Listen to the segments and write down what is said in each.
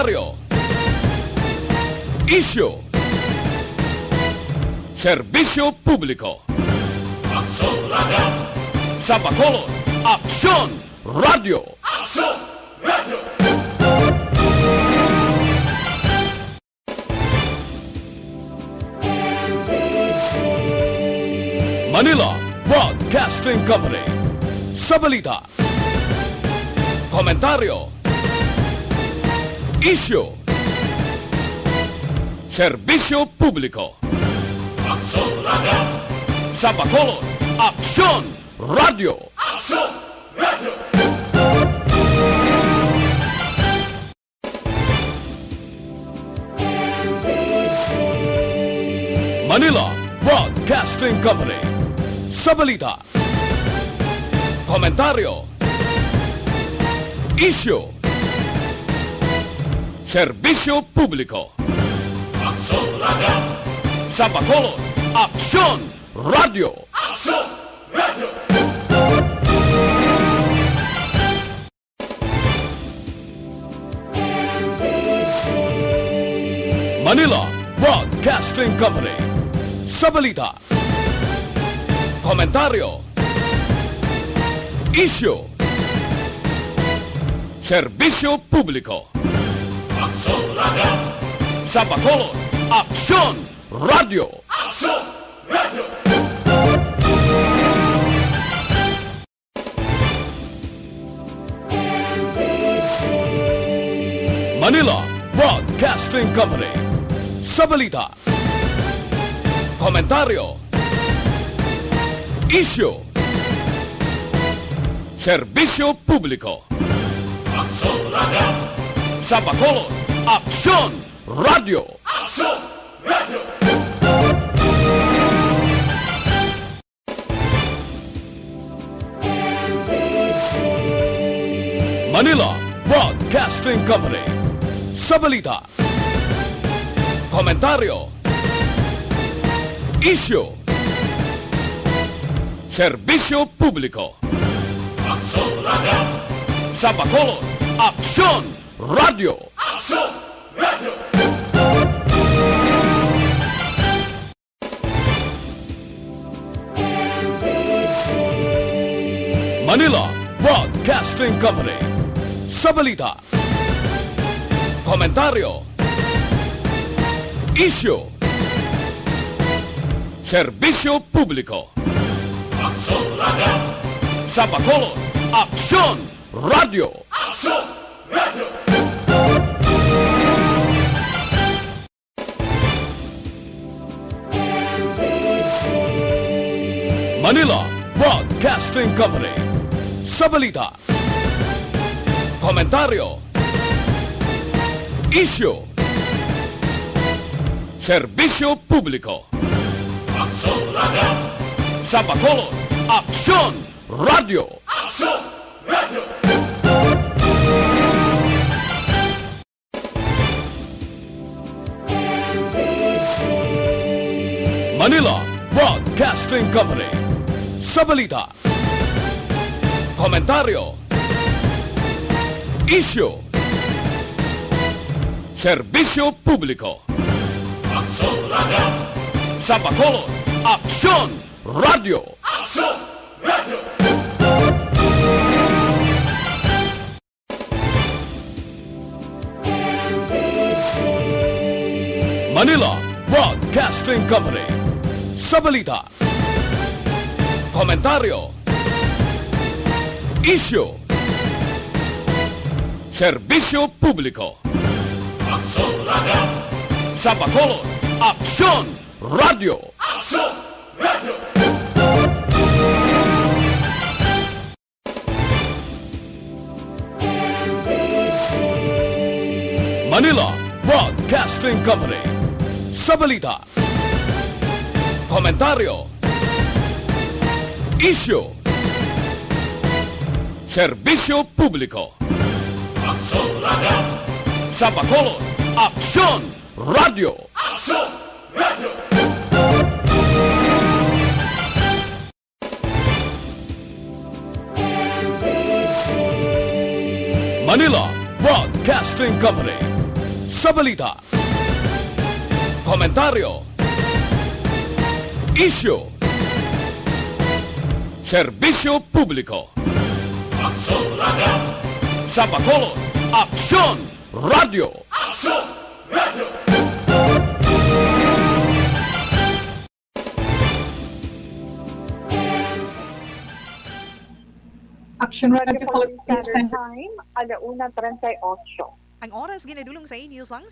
Komentaryo, isyu, serbisyo publiko. Aksyon Radio! Sa Bacolod, Aksyon Radio! Aksyon Radio! Manila Broadcasting Company. Sa balita, komentaryo, isyu, serbisyo publiko. Aksyon Radio! Sa Bacolod, Aksyon Radio! Aksyon Radio! Manila Broadcasting Company. Sa balita, komentaryo, isyu, serbisyo publiko. Aksyon Radio! Sa Bacolod, Aksyon Radio! Aksyon Radio! Manila Broadcasting Company. Sa balita, komentaryo, isyu, serbisyo publiko. Aksyon Radio! Sa Bacolod, Aksyon Radio! Aksyon Radio! Manila Broadcasting Company. Sa balita, komentaryo, isyu, serbisyo publiko. Aksyon Radio! Sa Bacolod, Aksyon Radio! Aksyon Radio! Manila Broadcasting Company. Sa balita, komentaryo, isyu, serbisyo publiko. Aksyon Radio! Sa Bacolod, Aksyon Radio! Aksyon Radio! Manila Broadcasting Company. Sa balita, komentaryo, isyu, serbisyo publiko. Aksyon Radio! Sa Bacolod, Aksyon Radio! Aksyon Radio! Manila Broadcasting Company. Sa balita, komentaryo, isyu, serbisyo publiko. Aksyon Radio! Sa Bacolod, Aksyon Radio! Aksyon Radio! Manila Broadcasting Company. Sa balita, komentaryo, isyu, serbisyo publiko. Aksyon Radio! Sa Bacolod, Aksyon Radio! Aksyon Radio! Manila Broadcasting Company. Sa balita, komentaryo, isyu, serbisyo publiko. Aksyon Radio! Sa Bacolod, Aksyon Radio! Aksyon Radio! Manila Broadcasting Company. Sa balita, komentaryo, isyu, serbisyo publiko. Aksyon Radio! Sa Bacolod, Aksyon Radio! Aksyon Radio! Manila Broadcasting Company. sa balita, komentaryo, isyu, serbisyo publiko. Aksyon Radio! Sa Bacolod, Aksyon Radio! Aksyon Radio! Action Radio Philippines Standard Time, 1:38. Ang oras ginadulong sa inyo sang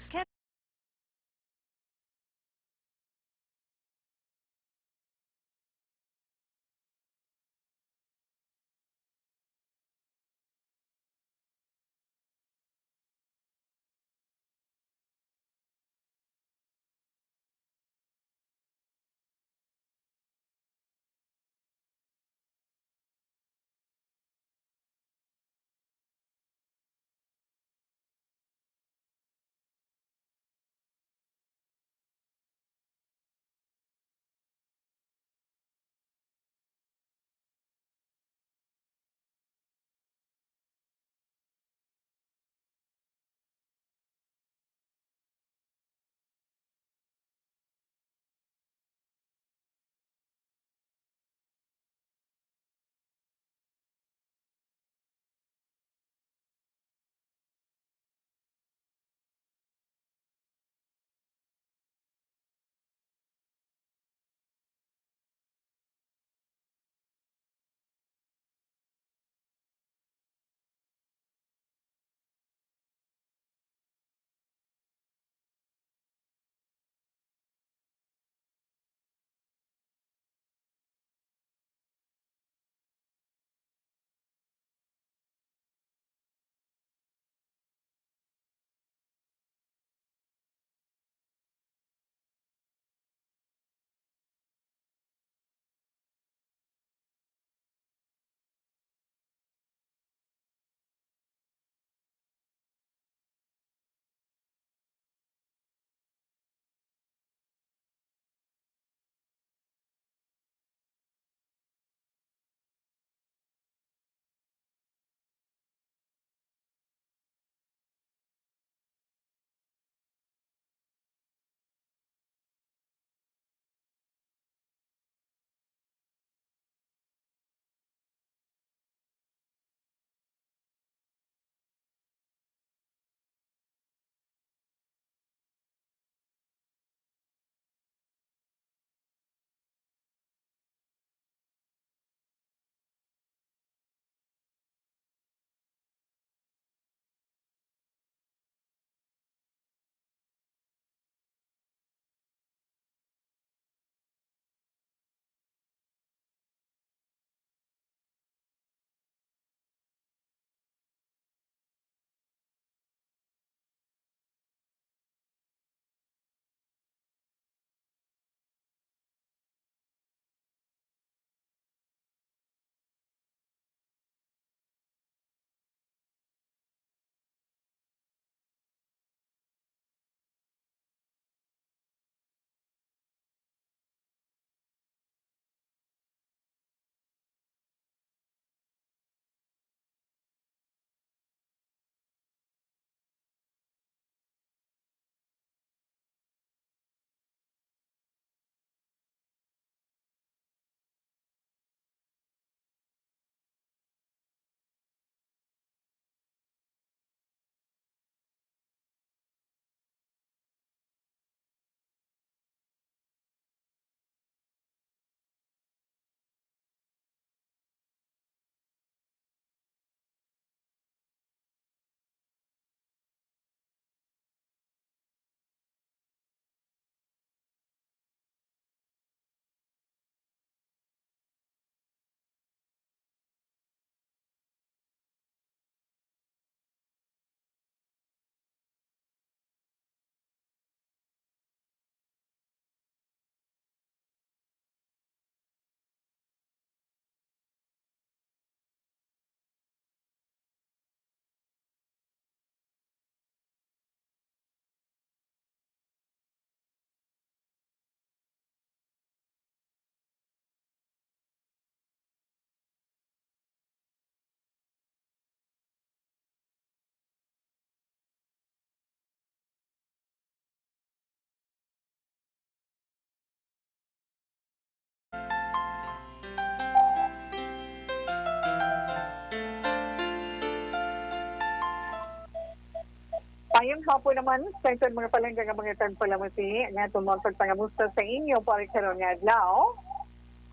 Mayong hapon naman, sa ito mga palangga nga mga tagpalamasi, nga itong pagpangamusta sa inyo, para karoon nga adlaw.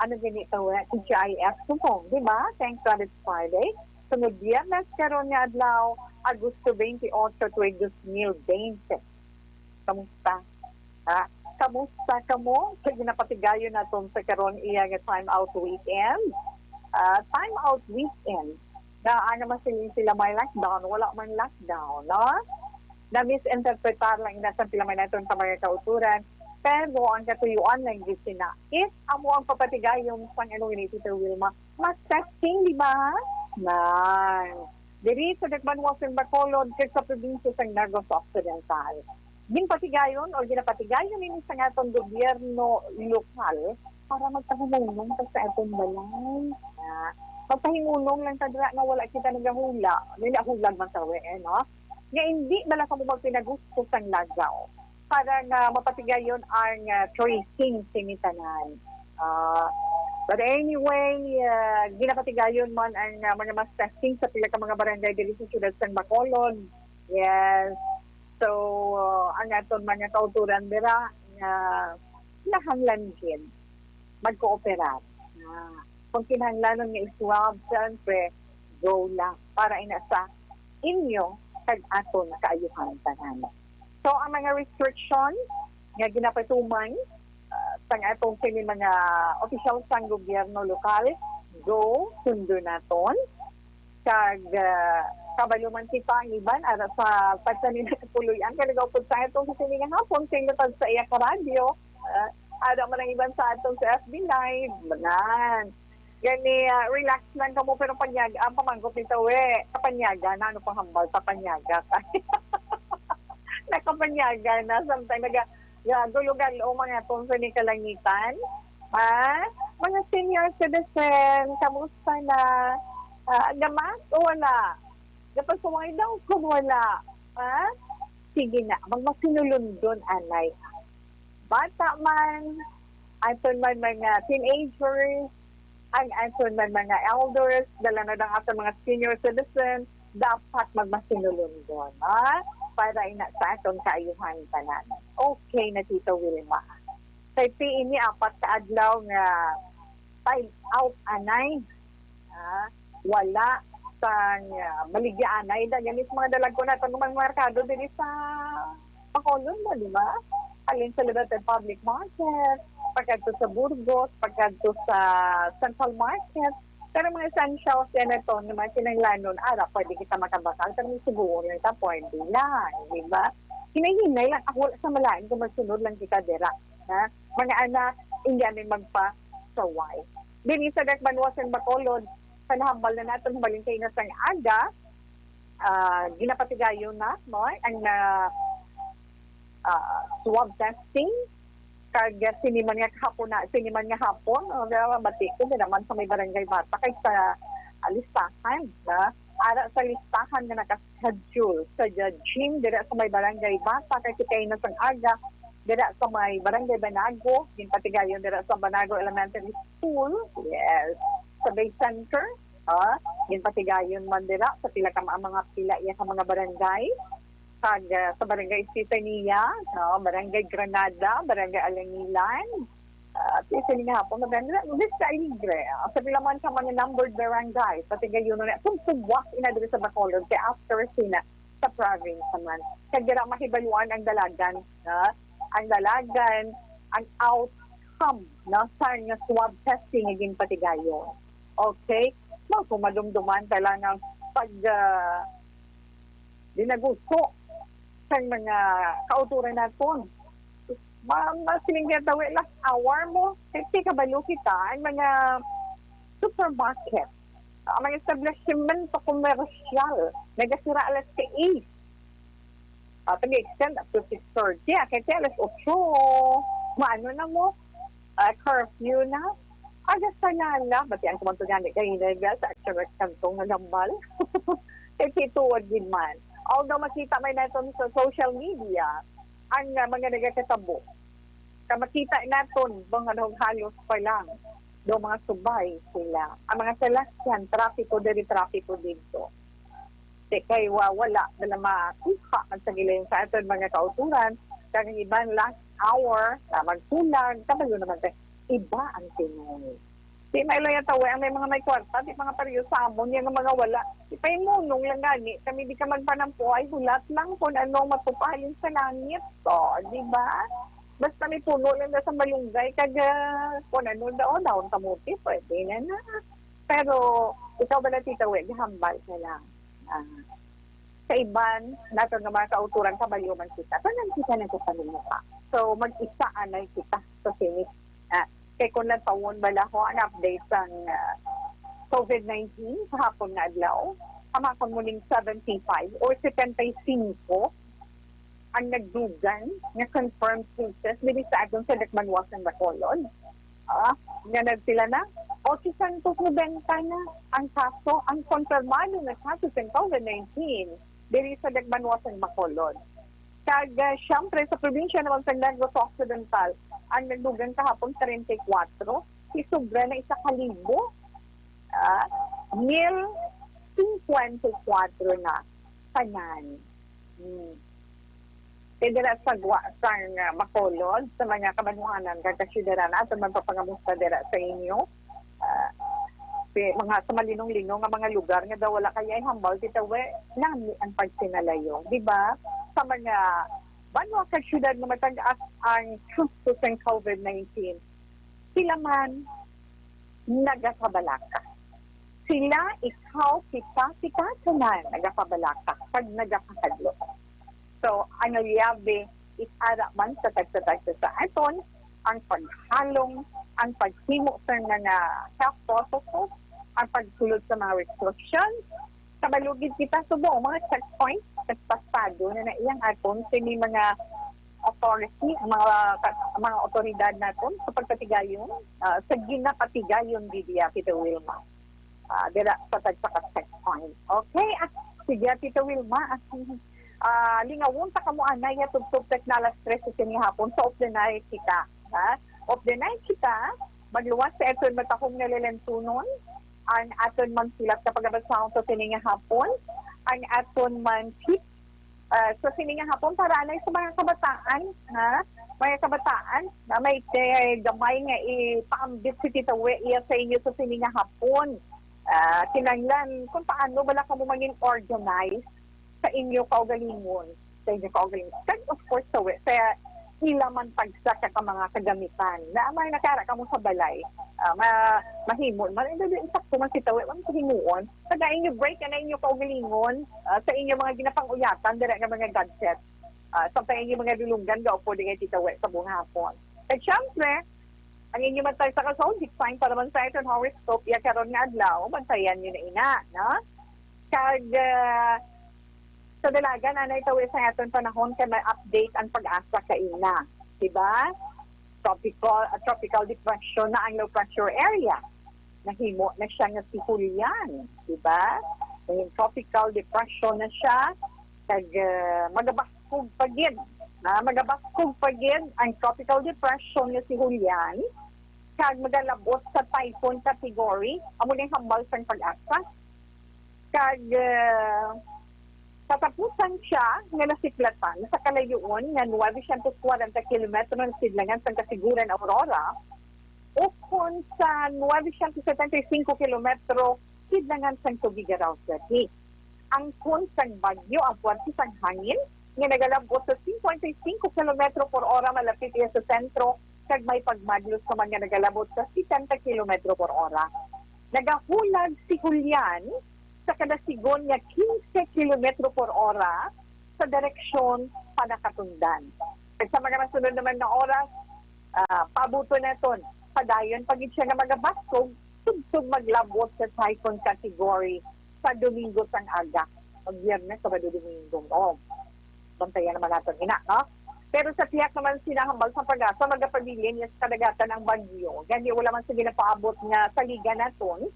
Ano ganito, TGIF mo, di ba? Thank God it's Friday. Sunod biyernes karoon nga adlaw, Agosto 28, 2020. Kamusta? Ha? Kamusta ka mo? Sa ginapatigayo na itong sa karoon iya nga time out weekend. Time out weekend. Na naman sila may lockdown, wala man lockdown, no? Na-misinterpretar lang nasa pila may natin sa mga kauturan. Pero ang katuyuan lang din sina. If amo ang papatigayon pang ano ni Tita Wilma, mas testing, di ba? Diri sa Dakbanwasan Bacolod, sa probinsya sa Negros Occidental. Ginpatigayon o ginapatigayon ini sa atong gobyerno lokal para magpahimulong sa atong balay. Magpahingunong lang tadra nga wala kita nagahula. Ninahulag man sa no? Nga hindi dala ka mo magpinagusto sa lagaw para nga mapatigayon ang tracing sinitanan. But anyway, ginapatigayon man ang mga mas testing sa pila ka mga barangay dili sa siyudad sa Bacolod. Yes. So, ang aton mga kauturan dira nga nahanglan gid magkooperar. Kung kinahanglanon nga iswab, siyempre, go lang para inasa inyo kag aton kaayuhan tanan. So, ang mga restriction nga ginapatuman sa atong sini mga official sa gobyerno lokal, go, sundo naton. Kag kabaluman kita ang iban ara sa pagsanin na kapuluyan. Kaya nag-upod sa atong sa sini nga hapon, sinutad sa iya ka radio, ara man ang iban sa atong sa FB Live, manan. Gani, relax lang ka mo, pero panyaga, ang pamangkot nito, kapanyaga na, ano pang hambal, kapanyaga ka. Nakapanyaga na, sometimes, gulugan o mga itong sa ni kalangitan. Mga senior citizen, kamusta na? Gamas o wala? Kapag sumay daw, kung wala. Sige na, magmasinulundon, anay. Bata man, aton man mga teenagers, ang aton man mga elders, dala na ng aton mga senior citizens, dapat magmasinulundon, para ina sa aton kaayuhan tanan. Okay na Tita Wilma. Kay PI ni apat ka adlaw nga time out anay. Wala sang baligya anay. Ganit mga dalagko na itong mga merkado din sa Bacolod mo, di ba? Alin sa Libertad Public Market, pagkadto sa Burgos, pagkadto sa Central Market. Pero mga essentials yan ito, naman sinanglanon, pwede kita makabakal, pero may siguro lang ito, pwede lang, di ba? Hinahinay lang, ako sa malain, kung magsunod lang kita dira. Mga anak, hindi namin magpa-saway. Dini sa Dakbanwasan Bacolod, sa nahambal na natin, habalin kayo na sang aga, ginapatigayo na, no? Ang swab testing, kag siniman nga hapon mati ko naman sa may barangay Bata kay sa listahan ara sa listahan nga naka-schedule sa gym dira sa may barangay Bata kay kay na sang aga dira sa may barangay Banago ginpatigayon dira sa Banago Elementary School, yes, sa Bay Center, ginpatigayon man dira sa pila ka mga pila iya ka mga barangay. Kag sa Barangay Estefania, Barangay Granada, Barangay Alangilan, isa nga hapon, Vista Alegre, sa pilaman sa mga numbered barangay, pati gayon na, sumsubwak inadiri sa Bacolod, kaya after sina sa province naman. Kaya mahibaluan ang dalagan, ang outcome sa swab testing naging pati gayon. Okay? Kung madumduman talagang pag dinagusto sa mga kauturan natin. Masiling nga daw, last hour mo, kasi kabalo kita, ang mga supermarket, ang mga establishment o commercial, nagasira alas 6. Pag-extend up to 6:30, kasi alas 8, maano na mo, curfew na, aga sa lala, ba't yan kumantugan kayo sa actual kantong nagambal? Kasi tuwad din man. Although makita may natin sa social media, ang mga nagkakatabo. Makita natin, mga halos pa lang, do mga subay sila. Ang mga salasyan, trapiko dito. Di kay wala na makuha man sa giling sa aton mga kauturan. Kang iban last hour, magkulang, kabayo naman tayo. Iba ang Pinoy. Di may lang tawa, ang may mga may kwarta, di mga pariyo sa amon, yung mga wala. Di pa yung munong lang gani, kami di ka magpanampo, ay hulat lang kung anong matupalin sa langit. So, di ba? Basta may puno lang na sa malunggay, kaga kung ano daon kamuti, pwede na. Pero, ikaw ba na titawi, hambal ka lang. Sa iban, nato nga mga kauturan, kabayo man kita. Tanan kita na sa panimuka. So, mag-isa anay kita sa sinis. Kaya kung natawon bala ko ang update ng COVID-19 sa hapon na adlaw, kamakon muling 75 or 75 ang nagdugan na confirmed cases dili sa atong sa Dakbanwasan Bacolod. Nga sila na, 890 na ang kaso, ang konfirmado na kaso sa COVID-19 dili sa Dakbanwasan Bacolod. Kag siyempre sa probinsya naman sa Negros Occidental, ang nagdugan kahapon 34, isubra na 1,000. 1,054 na tanan. Dira sa Bacolod, sa mga kabanwanan, kakasidera na, sa magpapangamusta dira sa inyo. Mga sa malinong-linong nga mga lugar nga daw wala kaya hambal ditawe nami ang pagsinalayo, di ba? Sa mga banwa ka syudad nga matag-as ang sa COVID-19, sila man nagakabalaka. Sila, ikaw, kita na nagakabalaka pag nagakakadlo. So, ang liyabe is ara man sa tagsa-tagsa sa aton, ang paghalong, ang paghimo sa mga health protocols, ang pagsulod sa mga restrictions, kabalugid kita subo, mga checkpoints, nagpastado na iyang aton, sini mga authority, mga otoridad natin sa pagpatigayon, sa ginapatigayon Lydia Tita Wilma. Dira sa checkpoint. Okay, at sige Tita Wilma, lingawon ta kamo anay tugtog teknala stress sa hapon sa of the night kita. Of the night kita, magluwas sa eton matahong nalilentunon, ang aton man silat sa pagabasahon sa sininga hapon, ang aton man tip sa sininga hapon para anay sa mga kabataan, mga kabataan na may gamay nga ipaambit si Tita iya sa inyo sa sininga hapon. Kinanglan kung paano bala ka mo maging organized sa inyo kaugalingon, sa inyo kaugalingon. And of course, sa ilaman pagsak ka mga kagamitan na may nakara ka mo sa balay, mahimon, isakto man si Tawe, man himuon, kada inyo break na inyo kaugalingon, sa inyo mga ginapang-uyatan, dira nga mga gadget, sa inyo mga dulunggan, gaupo din si Tawe sa buong hapon. At syempre, ang inyo matay sa kasondik sign para man sa ito horoscope, iya karon nga adlaw, bantayan nyo na ina, no? Kag, sa dalaga, nanay Tawi sa aton panahon kay may update ang pag-asa ka ina. Diba? Tropical depression na ang low pressure area. Nahimo na siya nga si Julian. Diba? Yung tropical depression na siya. Kag magabaskog pagid. Magabaskog pagid ang tropical depression nga si Julian. Kag magalabot sa typhoon category. Amo na yung hambal sa pag-asa. Kag katapusan siya nga nasiklatan sa kalayuon nga 940 km ng sidlangan sa kasiguran Aurora o kung sa 975 km sidlangan sa Tubigaraw City. Ang kun sa bagyo ang puwerti sa hangin nga nagalabot sa 55 km per hora malapit iya sa sentro kag may pagmadlos sa mga nagalabot sa 70 km per hora. Nagahulag si Julian sa kadasigon nga 15 km per hora sa direksyon panakatundan. At sa mga nasunod naman na oras, pabuto na ito, padayon pagit siya nga magabaskog, tugtog maglabot sa typhoon category sa Domingo sang aga. Mag-Biyernes sa Domingo. Bantayan naman natin ina, no? Pero sa tiyak naman sinahambal sa pag-asa, magapabilin yung kadagatan ng bagyo. Gandi wala man sige na paabot nga sa liga naton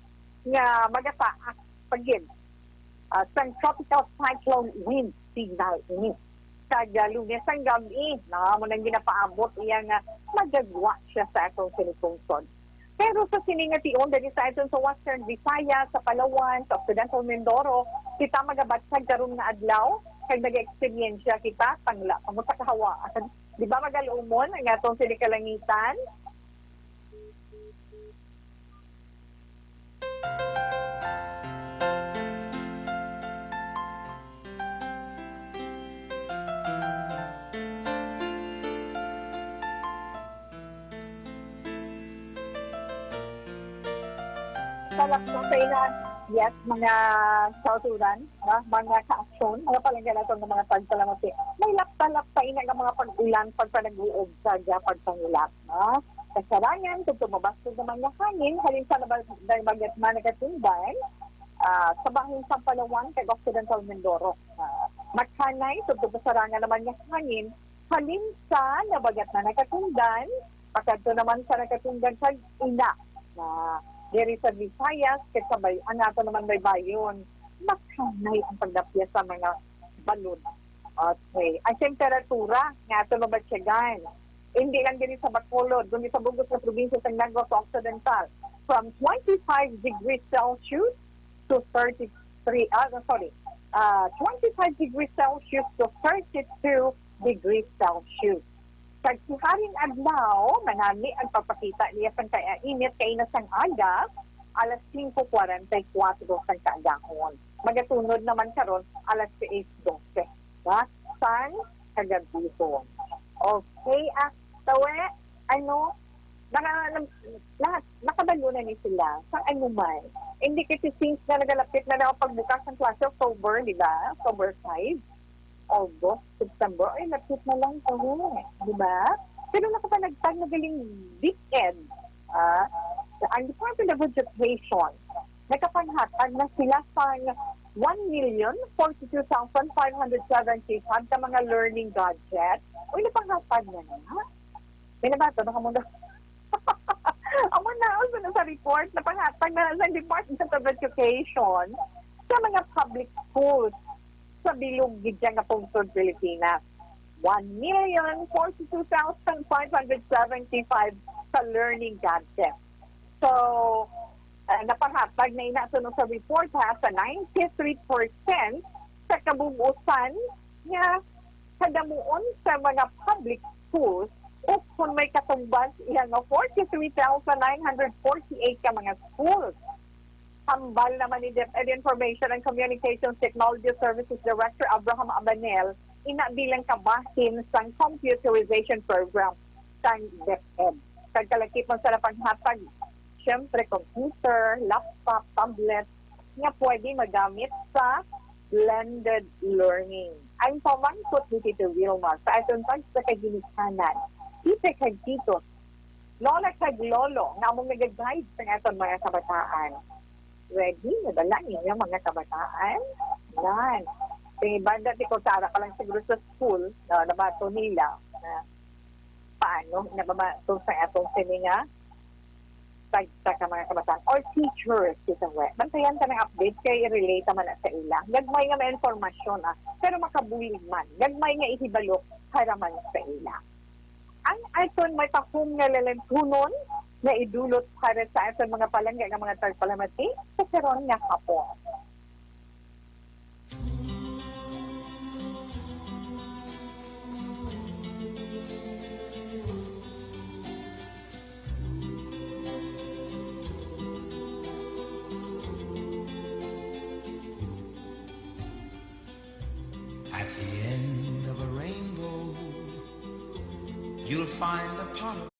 nga magataas pagid sa tropical cyclone wind signal ini. Kaya Lunes ang gabi, mo nang ginapaabot iyang magagwa siya sa atong sinitungsod. Pero sa siningation, dali sa ito sa Western Visayas, sa Palawan, sa Occidental Mindoro, kita magabatsag karon nga adlaw, kag nag-experiensya kita, pamuta kahawa. Di ba magalumon ang atong sinikalangitan? Salak sa ilan, yes, mga sauturan, mga ka-aksyon, mga palanggalaton ng mga pagsalamati. May laptalap sa ina ng mga pag-ulan, pagpanag-uog sa pagpangilap. Kasarangan, kung tumabastog naman yung hangin, halin sa bagyat man nagatundan, sa bahing sa Palawan, kay Occidental Mindoro. Maghanay, kung tumasarangan naman yung hangin, halin sa nabagyat na nagatundan, pagkado naman sa nagatundan sa ina, diri sa Visayas, kasabay, ato naman may bayon, maghanay ang pagdapya sa mga balon. Okay. Ang temperatura, nga ito mabatsyagan. Hindi lang din sa Bacolod, doon sa bugos na probinsya sa Negros Occidental, from 25 degrees Celsius to 25 degrees Celsius to 32 degrees Celsius. Pagsiharing adlaw, manami ang papakita niya sa init kay nasang aga, alas 5:44 sa kaagahon. Magatunod naman karon alas 6:12. San kagabihon. Okay, tawe, nakabalo na ni sila sa man. Hindi kasi since na nagalapit na daw pagbukas ng klase October, di ba? October 5. August, September, ay lapit na lang ito. Di ba? Pero nakapanagtag na galing weekend. Ang Department of Education, nakapanhatag na sila sa 1,042,575 ka mga learning gadgets. Uy, napanghatag na na. Binabato na ka muna. Ang manaos na sa report, napanghatag na sa Department of Education sa mga public schools sa bilog gidyang nga pungsod Pilipinas. 1,042,575 sa learning gadgets. So, napahatag na inasunod sa report sa 93% sa kabubusan nga kadamuon sa mga public schools o kung may katumbas iyan 43,948 ka mga schools. Hambal naman ni DepEd Information and Communications Technology Services Director Abraham Abanel, inabilang kabahin sa computerization program sa DepEd. Kagkalakip mo sa paghatag, siyempre, computer, laptop, tablet, nga pwede magamit sa blended learning. Ang pamangkot ni Tito Wilmar sa atong sa kaginikanan, kita kag titos, lola kag lolo, nga among nag-guide sa atong mga kabataan. Ready? Nadala niyo mga kabataan? Yan. Kaya banda di ko sara ka lang siguro sa school, nabato nila na paano nababato sa atong sininga sa mga kabataan or teachers kita we. Bantayan ka ng update kay relate man na sa ila. Gagmay nga may informasyon pero makabulig man. Gagmay nga ihibalo haraman sa ila. Ang aton may takom nga lalantunon na idulot para sa aton mga palangga ng mga tagpalamati sa karon nga hapon. At the end of a rainbow, you'll find a pot of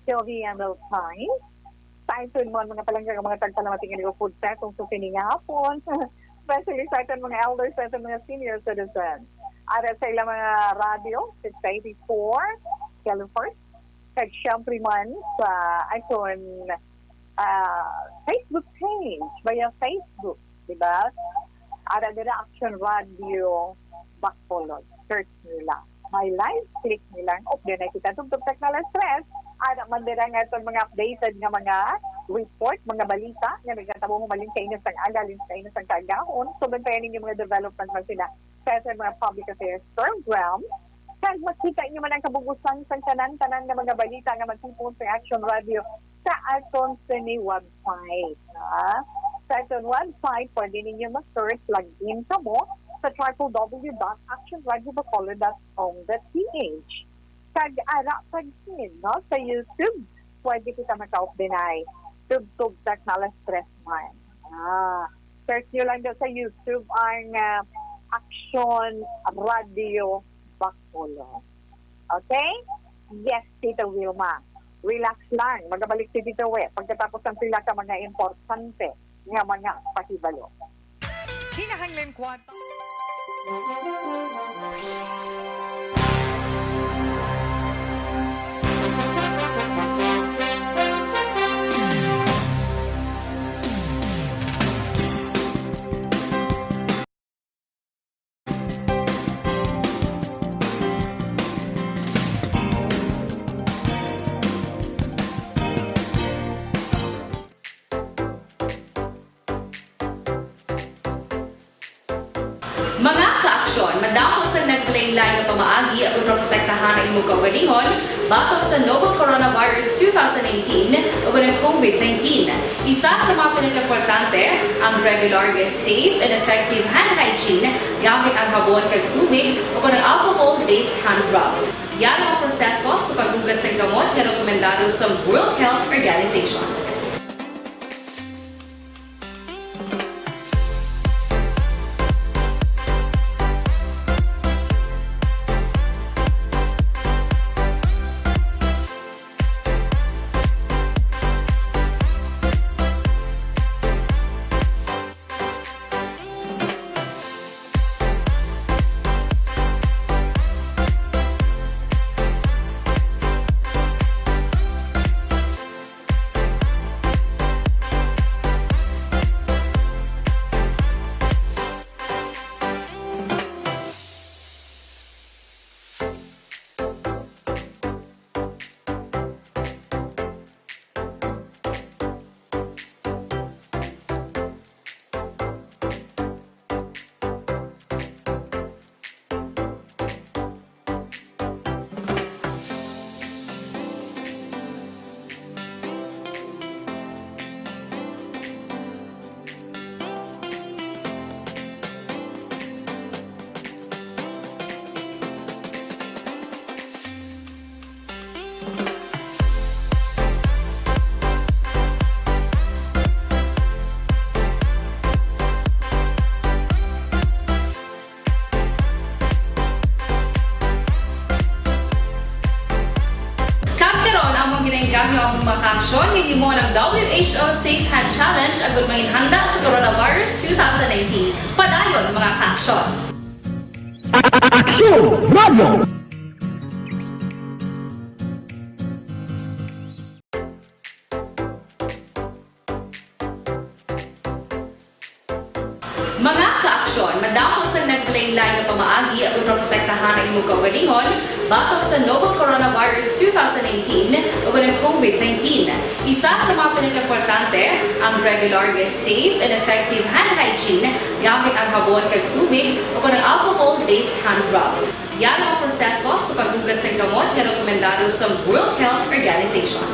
Sylvia Milpine. Sa ito mo mga palanggang mga tagpalamating ng food set kung sukining hapon. Especially sa ito mga elders, sa ito mga senior citizens. Ara sa ilang mga radio, 684, California. Kag syempre man sa iPhone Facebook page, via Facebook, di ba? Ara dira Action Radio Bacolod. Search nila. My life, click nila. Then ay kita tugtog technology stress. Ara man dira nga itong mga updated nga mga report, mga balita, nga nagkatabo mo malin kayo ng agalin sa inyo ng kagahon. So, bantayan ninyo mga development man sila sa mga public affairs program. Kag makita niyo man ang kabugusan sa tanan-tanan nga mga balita nga magtipon sa Action Radio sa aton sa ni website. Sa aton website, pwede ninyo ma-search, login ka mo sa www.actionradiobacolod.com.ph. Kag ara pagsin, no? Sa YouTube, pwede kita maka-updinay. Tugtog Technology Stress Man. Search nyo lang daw sa YouTube ang Action Radio Bacolod. Okay? Yes, Tita Wilma. Relax lang. Magabalik si Tita We. Pagkatapos ang pila ka mga importante nga mga pakibalo. Kinahanglan kwarta. Mga ka-aksyon, madamo sa nagpalaylay na pamaagi at protektahan ang imong kaugalingon batok sa novel coronavirus 2018 o ng COVID-19. Isa sa mga pinaka-importante ang regular, safe, and effective hand hygiene gamit ang habon kag tubig o ng alcohol-based hand rub. Yan ang proseso sa paghugas ng gamot na rekomendado sa World Health Organization. Gamit ang makaksyon, hindi mo ng WHO Safe Hand Challenge agad may handa sa coronavirus 2019. Padayon mga kaksyon! Action Radio! Mga ka-aksyon, madamo sa nagpalaylay na pamaagi at protektahan ang imong kaugalingon batok sa novel coronavirus 2018 o ng COVID-19. Isa sa mga pinaka-importante ang regular, safe, and effective hand hygiene gamit ang habon kag tubig o ng alcohol-based hand rub. Yan ang proseso sa paghugas ng gamot na rekomendado sa World Health Organization.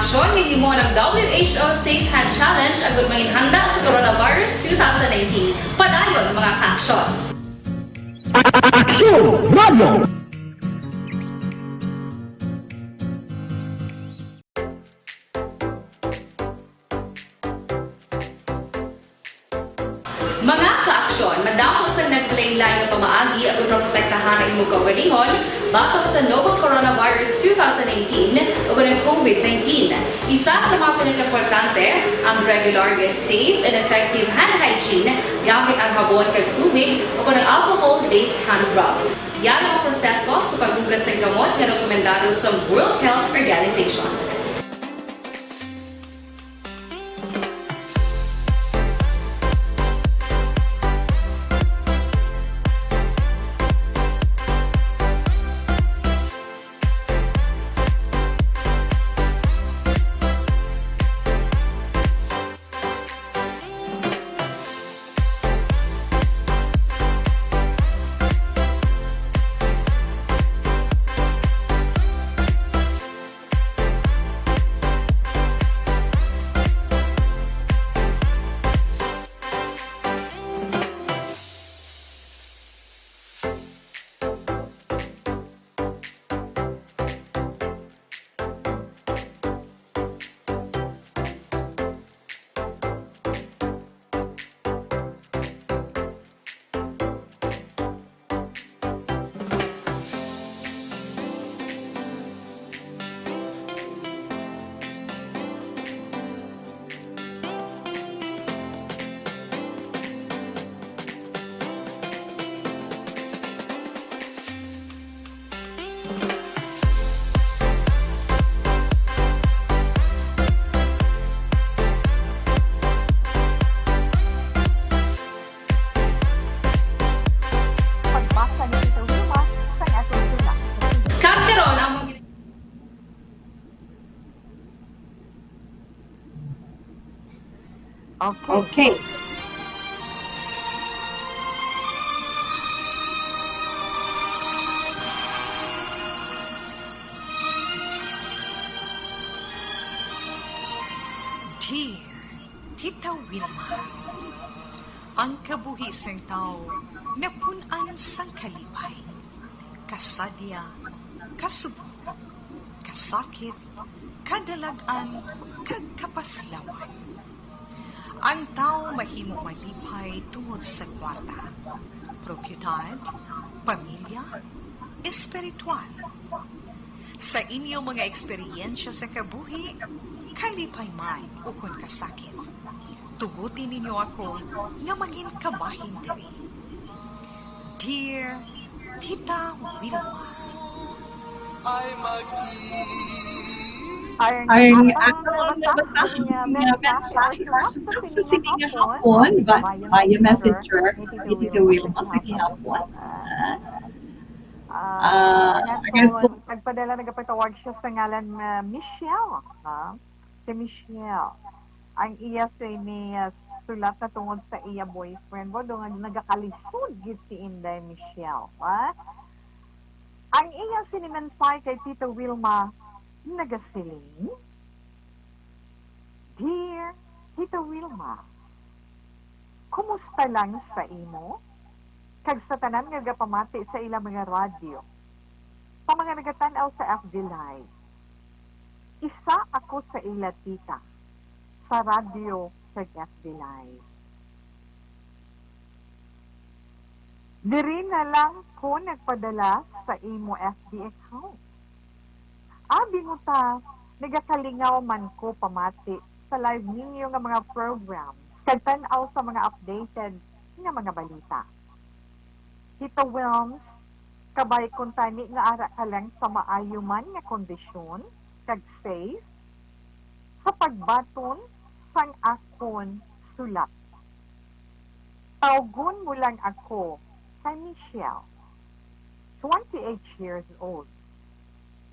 kaaksyon, hinimo ng WHO Safe Hand Challenge ang gudmangin handa sa Coronavirus 2019. Padayon mga kaaksyon! Action Radio! Mga kaaksyon, madamo sa nagpalaylay nga pamaagi ang protektahan ang imong kaugalingon batok sa novel coronavirus 2018 o ng COVID-19. Isa sa mga pinaka-importante ang regular, safe, and effective hand hygiene gamit ang habon kag tubig o ng alcohol-based hand rub. Yan ang proseso sa paghugas ng gamot na rekomendado sa World Health Organization. Okay. Dear Tita Wilma, ang kabuhis ng tao napunan sang kalipay, kasadya, kasubok, kasakit, kadalagan, kagkapaslawan. Ang tao mahimo malipay tungod sa kwarta, propiedad, pamilya, espiritual. Sa inyong mga eksperyensya sa kabuhi, kalipay man o kung kasakit. Tugutin ninyo ako nga maging kabahin diri. Dear Tita Wilma, Ang akong nabasahan nga mensahe sa sininga hapon via messenger ni Tita Wilma sa gihapon. Nagpadala siya sa ngalan Michelle. Si Michelle. Ang iya sa ni sulat na tungod sa iya boyfriend mo. Doon nagakalisod gid si Inday Michelle. Ang iya sinimensay kay Tita Wilma nagasiling. Dear Tita Wilma, kumusta lang sa imo? Kag sa tanan nga gapamati sa ilang mga radyo. Sa mga nagatanaw sa FB Live. Isa ako sa ila tita sa radyo sa FB Live. Diri na lang ko nagpadala sa imo FB account. Abi mo ta, nagakalingaw man ko pamati sa live ninyo nga mga program, kag tanaw sa mga updated nga mga balita. Tito Wilms, kabay kung tani nga ara ka lang sa maayo man nga kondisyon, kag safe, sa pagbaton sang akon sulat. Tawgon mo lang ako kay Michelle, 28 years old.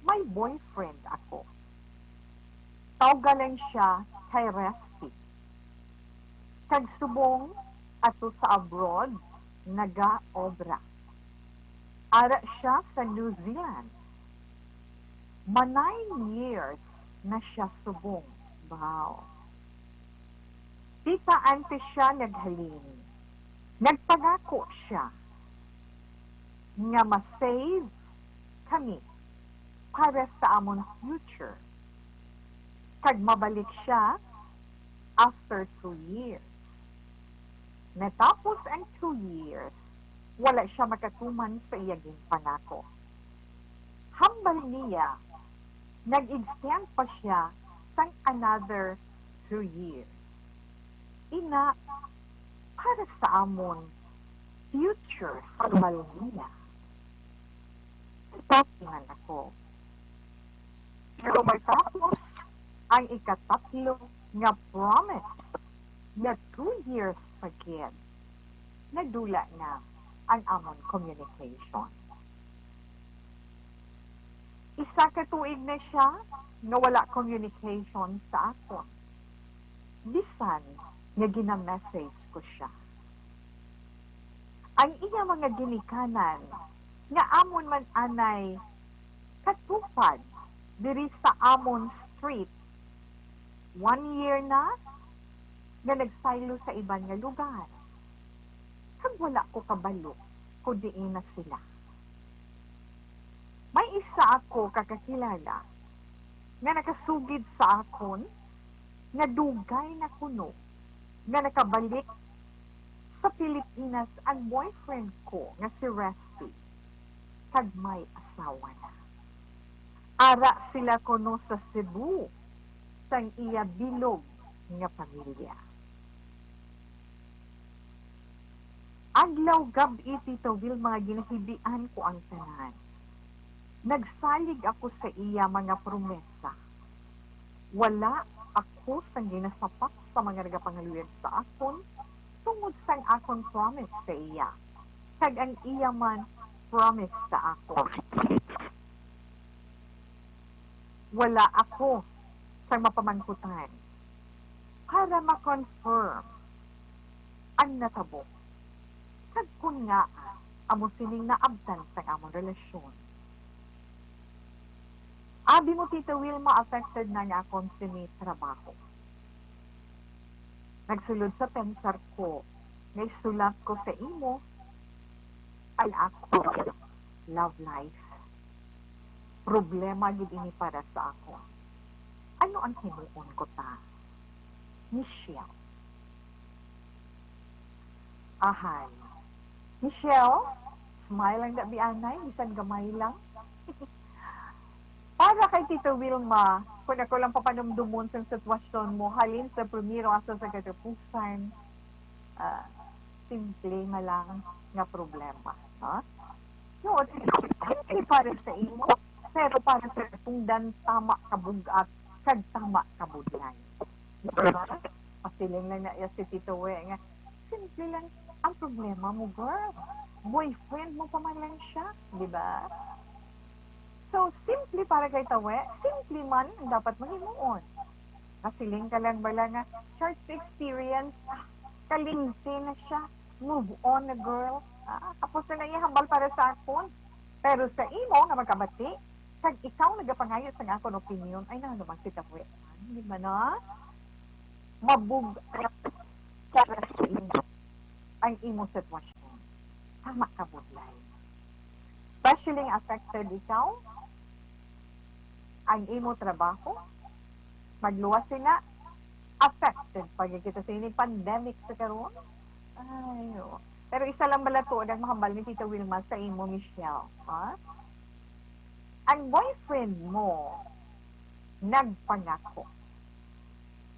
May boyfriend ako. Tawgalan siya kay Resty. Kagsubong ato sa abroad, naga-obra. Ara siya sa New Zealand. 9 years na siya subong. Wow. Tita ante siya naghalin. Nagpangako siya nga ma-save kami para sa amon future. Kag mabalik siya after 2 years. Natapos ang 2 years, wala siya makatuman sa iyaging pangako. Hambal niya, nag-extend pa siya sang another 2 years. Ina, para sa amon future hambal niya. Tapingan ako. Pero matapos ang ikatatlo nga promise na 2 years pagkid, nadula na ang amon communication. Isa ka tuig na siya na wala communication sa akon. Bisan nga gina-message ko siya. Ang iya mga ginikanan nga amon man anay katupad diri sa amon street 1 year na nga nagsaylo sa iban nga lugar. Kag wala ko kabalo kung diin na sila. May isa ako kakakilala nga nakasugid sa akon nga dugay na kuno nga nakabalik sa Pilipinas ang boyfriend ko nga si Resty kag may asawa na. Ara sila kuno sa Cebu sang iya bilog nga pamilya. Adlaw gabi Tito Will, mga ginahibian ko ang tanan. Nagsalig ako sa iya mga promesa. Wala ako sang ginasapak sa mga nagapangaluyag sa akon tungod sang akon promise sa iya. Kag ang iya man promise sa ako. Wala ako sa mapamangkutan para ma-confirm ang natabo. Kag kun nga amo sining naabtan sa among relasyon. Abi mo Tito Wilma, affected na nga akong sinitrabaho. Nagsulod sa pensar ko, naisulat ko sa imo, ay ako, love life. Problema gid ini para sa ako. Ano ang hinuon ko ta? Michelle. Ahay. Michelle, smile lang gabi anay, bisan gamay lang. Para kay Tito Wilma, kung ako lang papanumdumon sa sitwasyon mo, halin sa primero asa sa katapusan, simple na lang nga problema. Ha? No, hindi para sa imo, pero para sa tungdan tama kabugat, kag tama kabudlay. Pasiling lang na si Tito We, nga, simple lang ang problema mo, girl. Boyfriend mo pa man lang siya, di ba? So, simple para kay Tawe, simple man ang dapat mahimuon. Kasiling ka lang bala nga, short experience, kalingsi na siya, move on na girl. Tapos na ihambal para sa akon. Pero sa imo nga magkabati, kag ikaw nagapangayo sa akon opinion, ay naman si Tawe. Di ba na? Mabug ang imo sitwasyon. Tama ka budlay. Especially affected ikaw, ang imo trabaho, magluwas sila, affected pag kita sa ining pandemic sa karon. Ay, no. Pero isa lang bala to, ang mahambal ni Tita Wilma sa imo, Michelle. Ha? Ang boyfriend mo, nagpangako.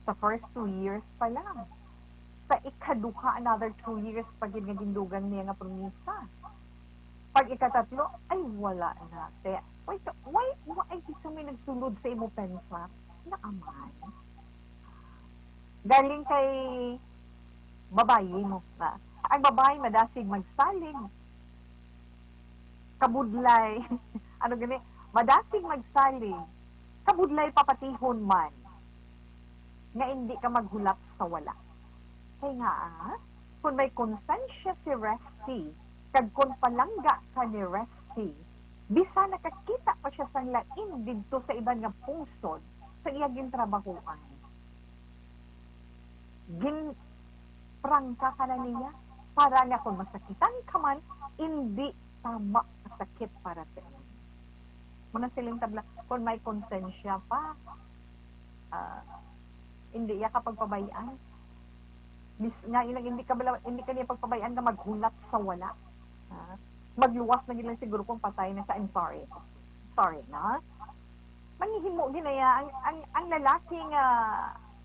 Sa first 2 years pa lang. Sa ikaduha, another 2 years pag gindugan niya nga promisa. Pag ikatatlo, ay wala na. Wait, ay gusto may nagsulod sa imo pensa na aman. Galing kay babae mo. Ang babae madasig magsalig. Kabudlay. Ano gani? Madasig magsalig. Kabudlay papatihon man. Nga hindi ka maghulap sa wala. Kaya nga, kung may konsensya si Resty, kag kung palangga ka ni Resty, bisa nakakita pa siya sang lain dito sa iban nga pungsod, sa iyaging trabahuan. Prangka ka na niya para nga kung masakitan ka man, hindi tama masakit para sa inyo. Muna siling tabla, kung may konsensya pa, hindi iya ka pagpabayaan. Nga ilang hindi ka niya pagpabayaan na maghulat sa wala. Magluwas na nila siguro kung patay na sa I'm sorry. Sorry, na? Manghihimo ginaya ang lalaking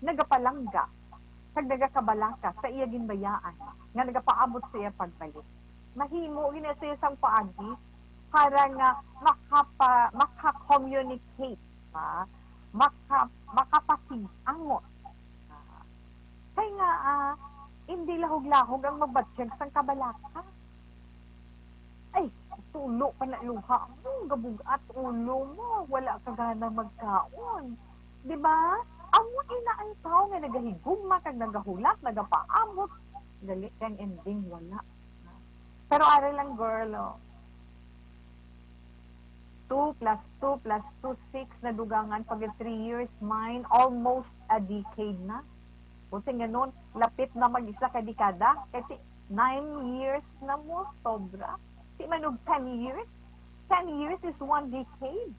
nagapalangga kag nagakabalaka sa iya ginbayaan nga nagapaabot sa iya pagbalik. Mahimo gina siya sang paagi para nga maka-communicate, makapatigangot. Kaya nga, hindi lahog-lahog ang mabatsyag sang kabalaka. Ay, tulo pa na luha mo, gabugat ulo mo, wala ka gana magkaon. Diba? Amo ina ang tao nga nagahigugma kag nagahulat, nagapaamot. Gali kang ending wala. Pero aral lang girl, 2 plus 2 plus 2, 6 na dugangan pag 3 years mine, almost a decade na. Kasi nga nun, lapit na mag-isa ka dekada. Kasi 9 years na mo, sobra. Si manog 10 years. 10 years is 1 decade.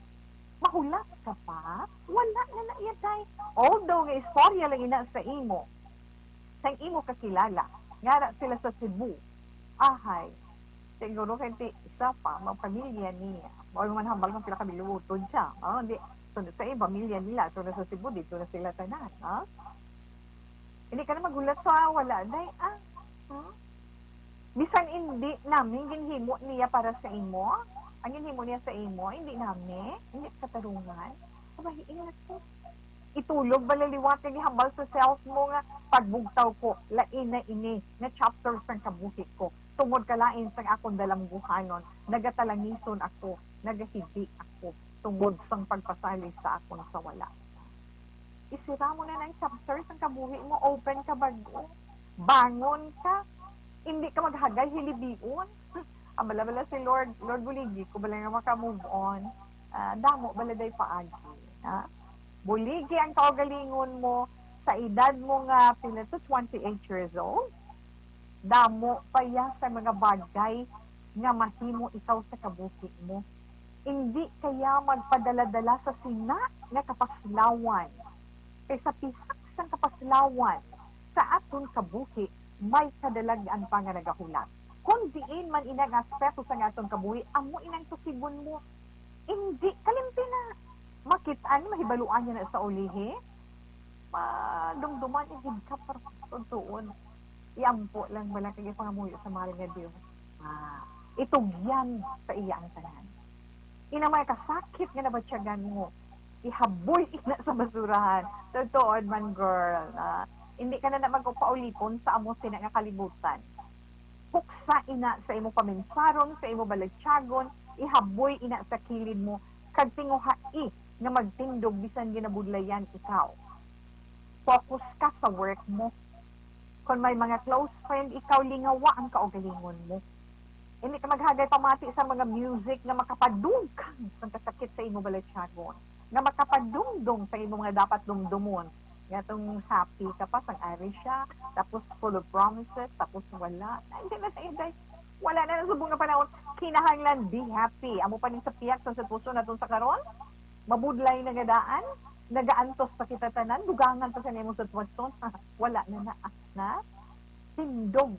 Mahulat ka pa? Wala na na iyatay. Although nga istorya lang ina sa imo, sang imo kakilala, ngara sila sa Cebu, ahay, siguro kaya isa pa, mga pamilya niya, o man hambal kung sila kabiluutod siya, hindi, sunod sa iba, pamilya nila, sunod sa Cebu, dito na sila tanan, Hindi ka na magulat sa wala, day, Bisan hindi namin ginhimo niya para sa imo, ang ginhimo niya sa imo, hindi namin, hindi katarungan. Abay, ingat ko. Itulog, balaliwat, hambal sa self mo nga, pagbugtaw ko, lain na ini, na chapter sang kabuhi ko. Tungod ka lain sang akong dalambuhanon, nagatalangison ako, nagahidi ako, tungod sang pagpasali sa akong sa wala. Isira mo na ng chapter sang kabuhi mo, open ka bago, bangon ka, hindi ka maghagay, hilibion. Ang bala si Lord Buligi, kung bala nga maka-move on, damo, baladay paagi. Buligi ang kaugalingon mo sa edad mo nga, pila to 28 years old, damo pa ya sa mga bagay nga mahimo ikaw sa kabuhi mo. Hindi kaya magpadala-dala sa sina nga kapaslawan. Kaysa pisak sang kapaslawan sa aton kabuhi, may kadalagan pa nga nagahulat. Kung diin man inang aspeto sa nga atong kabuhi, amo inang tusibon mo, hindi, kalimpi na. Makitaan, mahibaluan niya na sa ulihi. Dumduman, igid ka para tutuon. Iampo lang wala kaya pangamuyo sa mga nga Diyos. Itugyan sa iya ang tanan. Inamay kasakit nga nabatsyagan mo. Ihaboy ina sa basurahan. Tutuon man, girl. Hindi ka na magpaulipon sa amo sina nga kalibutan. Puksa ina sa imo paminsaron, sa imo balagsyagon, ihaboy ina sa kilid mo, kag tinguhai nga magtindog bisan ginabudlayan ikaw. Focus ka sa work mo. Kung may mga close friend, ikaw lingawa ang kaugalingon mo. Hindi ka maghagay pamati sa mga music na makapadungkang sa kasakit sa imo balagsyagon, nga makapadungdong sa imo mga dapat dumdumon. Gatong happy ka pa, sang-ari siya, tapos full of promises, tapos wala. Hindi na sa inday. Wala na subong na panahon. Kinahanglan, be happy. Amo pa ning sa piyak sa sitwasyon naton sa karon. Mabudlay na gadaan. Nagaantos pa kita tanan. Dugangan pa sa nimo sitwasyon. Wala na. Tindog.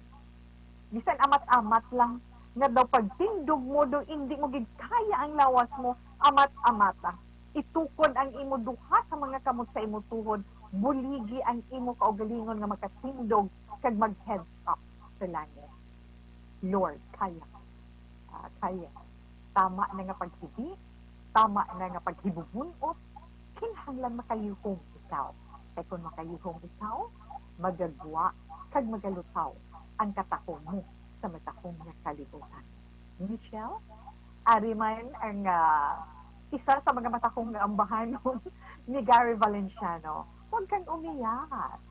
Bisan amat-amat lang. Nga daw pag tindog mo do, hindi mo gid kaya ang lawas mo. Amat-amata. Itukod ang imo duha sa mga kamot sa imo tuhod. Buligi ang imo kaugalingon nga makatindog kag mag-heads up sa langit. Lord, kaya. Kaya. Tama na nga paghibi, tama na nga paghibubunot, kinahanglan makayuhong ikaw. Kaya kung makayuhong ikaw, magagwa kag magalutaw ang katakong mo sa matakong nga kalibutan. Michelle, ari man ang isa sa mga matakong nga ambahan ni Gary Valenciano. Huwag kang umiyak.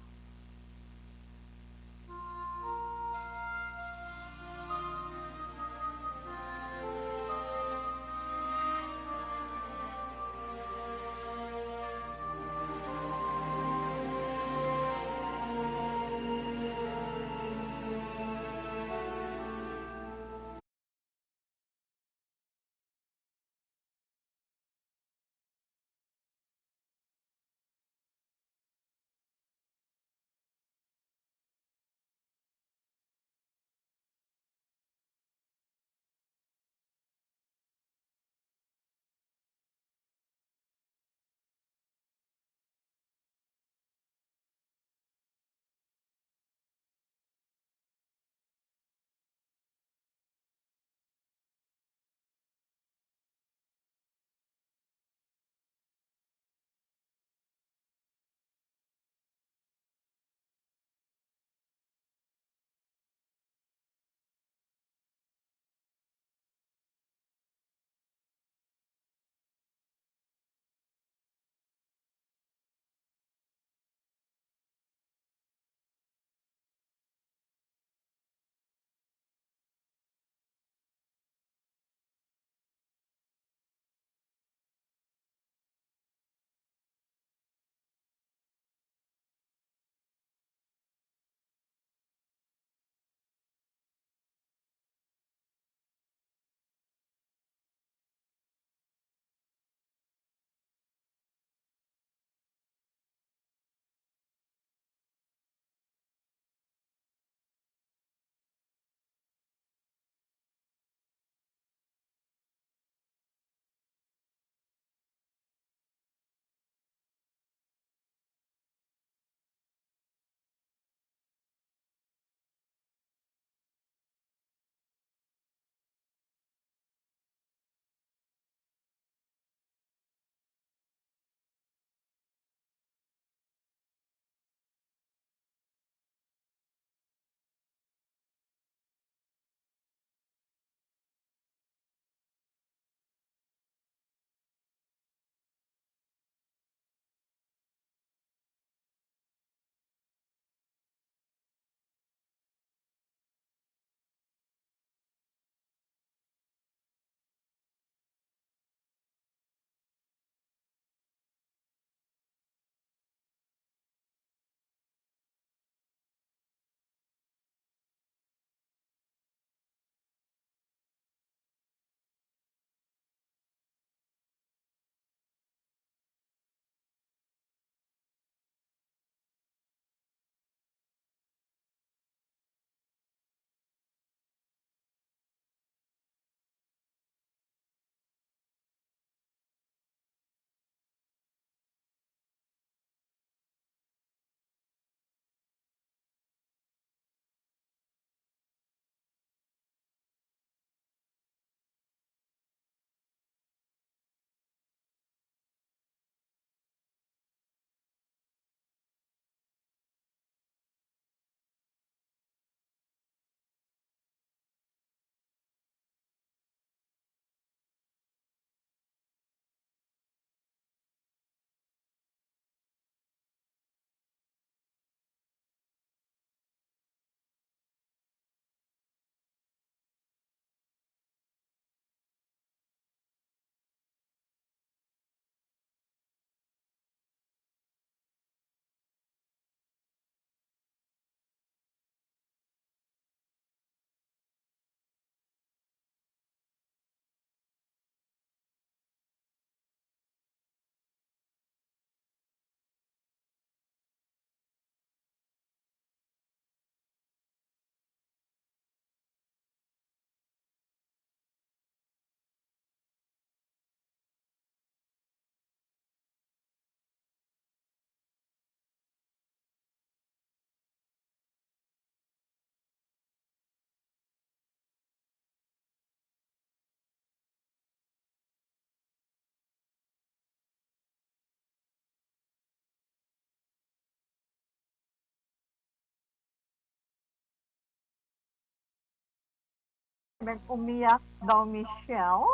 umiyak daw Michelle.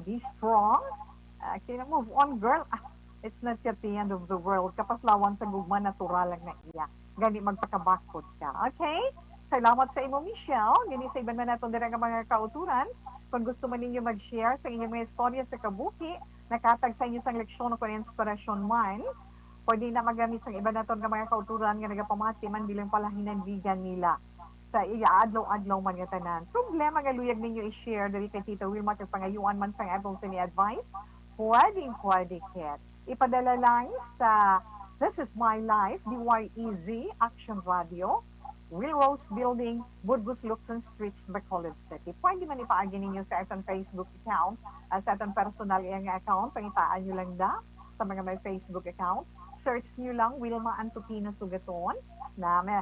Be strong. Kaya move on, girl. It's not yet the end of the world. Kapaslawan sa gugma, natural lang na iya. Gani magpakabakod ka. Okay? Salamat sa imo, Michelle. Gani sa iban man natin din ang mga kauturan. Kung gusto man ninyo mag-share sa inyong mga istorya sa kabuki, nakatag sa inyo sang leksyon o kung inspiration man, pwede na magamit sa iba natin ng mga kauturan nga nagapamati man bilang pala hinanbigan nila sa iya-adlaw-adlaw man nga tanan. Problema nga luyag ninyo i-share dali kay Tita Wilma kay pangayuan man sang atong sini-advice, pwede kit. Ipadala lang sa This is My Life, DYEZ, Action Radio, Will Rose Building, Burgos Luxon Street, Bacolod City. Pwede man ipaagi ninyo sa atong Facebook account, sa atong personal iyang account, pangitaan nyo lang da sa mga may Facebook account. Search nyo lang Wilma Antokino Sugaton na may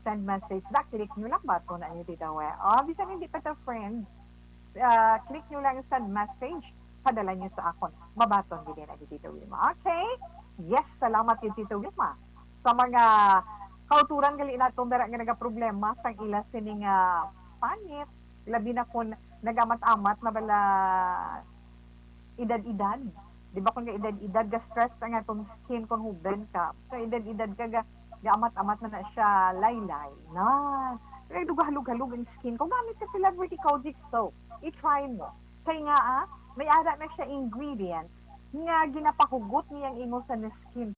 send message. Click nyo lang ba ito na niyo Tita We? Bisan hindi pa ito friend, click nyo lang send message, padala nyo sa akon. Mabaton din na Tita Wilma. Okay? Yes, salamat yun Tita Wilma. Sa mga kauturan gali na itong dara nga nagaproblema sa ila sining panit, labi na kung nagamat-amat na bala edad-edad. Di ba kung edad-edad ga-stress ang atong skin kung huben ka. So edad-edad ka ga-amat-amat na siya laylay. Kaya dugahalug-halug ang skin. Kung gamit sa Celebrity Kojic soap, i-try mo. Kaya nga may ara na siya ingredient nga ginapahugot niyang ingo sa skin.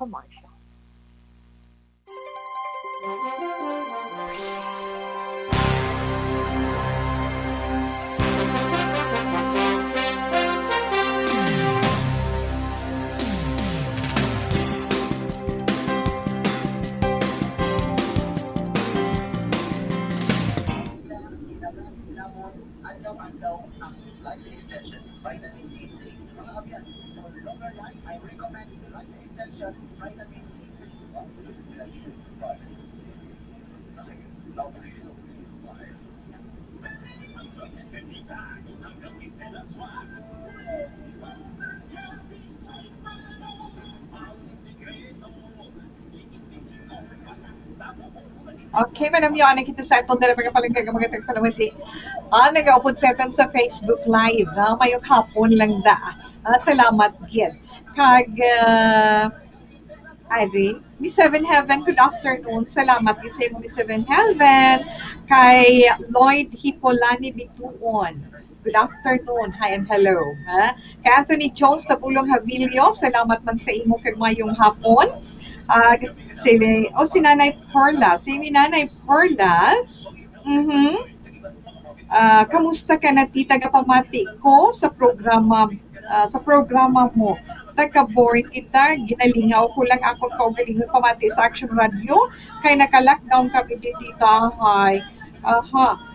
Commercial. Adlaw-adlaw ang life extension vitamin D3. Mga kabyan, for longer life, I recommend the life extension vitamin D3 of Inspiration Vitamin. Science of healthy life. Ang 2050 pack, hanggang Kitela Swag. Okay, Madam Yana, kita sa itong dala mga palanggang mga tagpalamati. Nag-upod sa itong sa Facebook Live. Mayong hapon lang da. Salamat, Gid. Kag, Ari, Miss Seven Heaven, good afternoon. Salamat, Gid sa Miss Seven Heaven. Kay Lloyd Hipolani Bituon. Good afternoon. Hi and hello. Kay Anthony Jones, Tabulong Havilio. Salamat man sa imo kag mayong hapon. Si Nanay Perla. Si Nanay Perla, kamusta ka na tita pamati ko sa programa mo. Taga-board kita, ginalingaw ko lang ako kaugalingon pamati sa Action Radio. Kay naka-lockdown kami dito,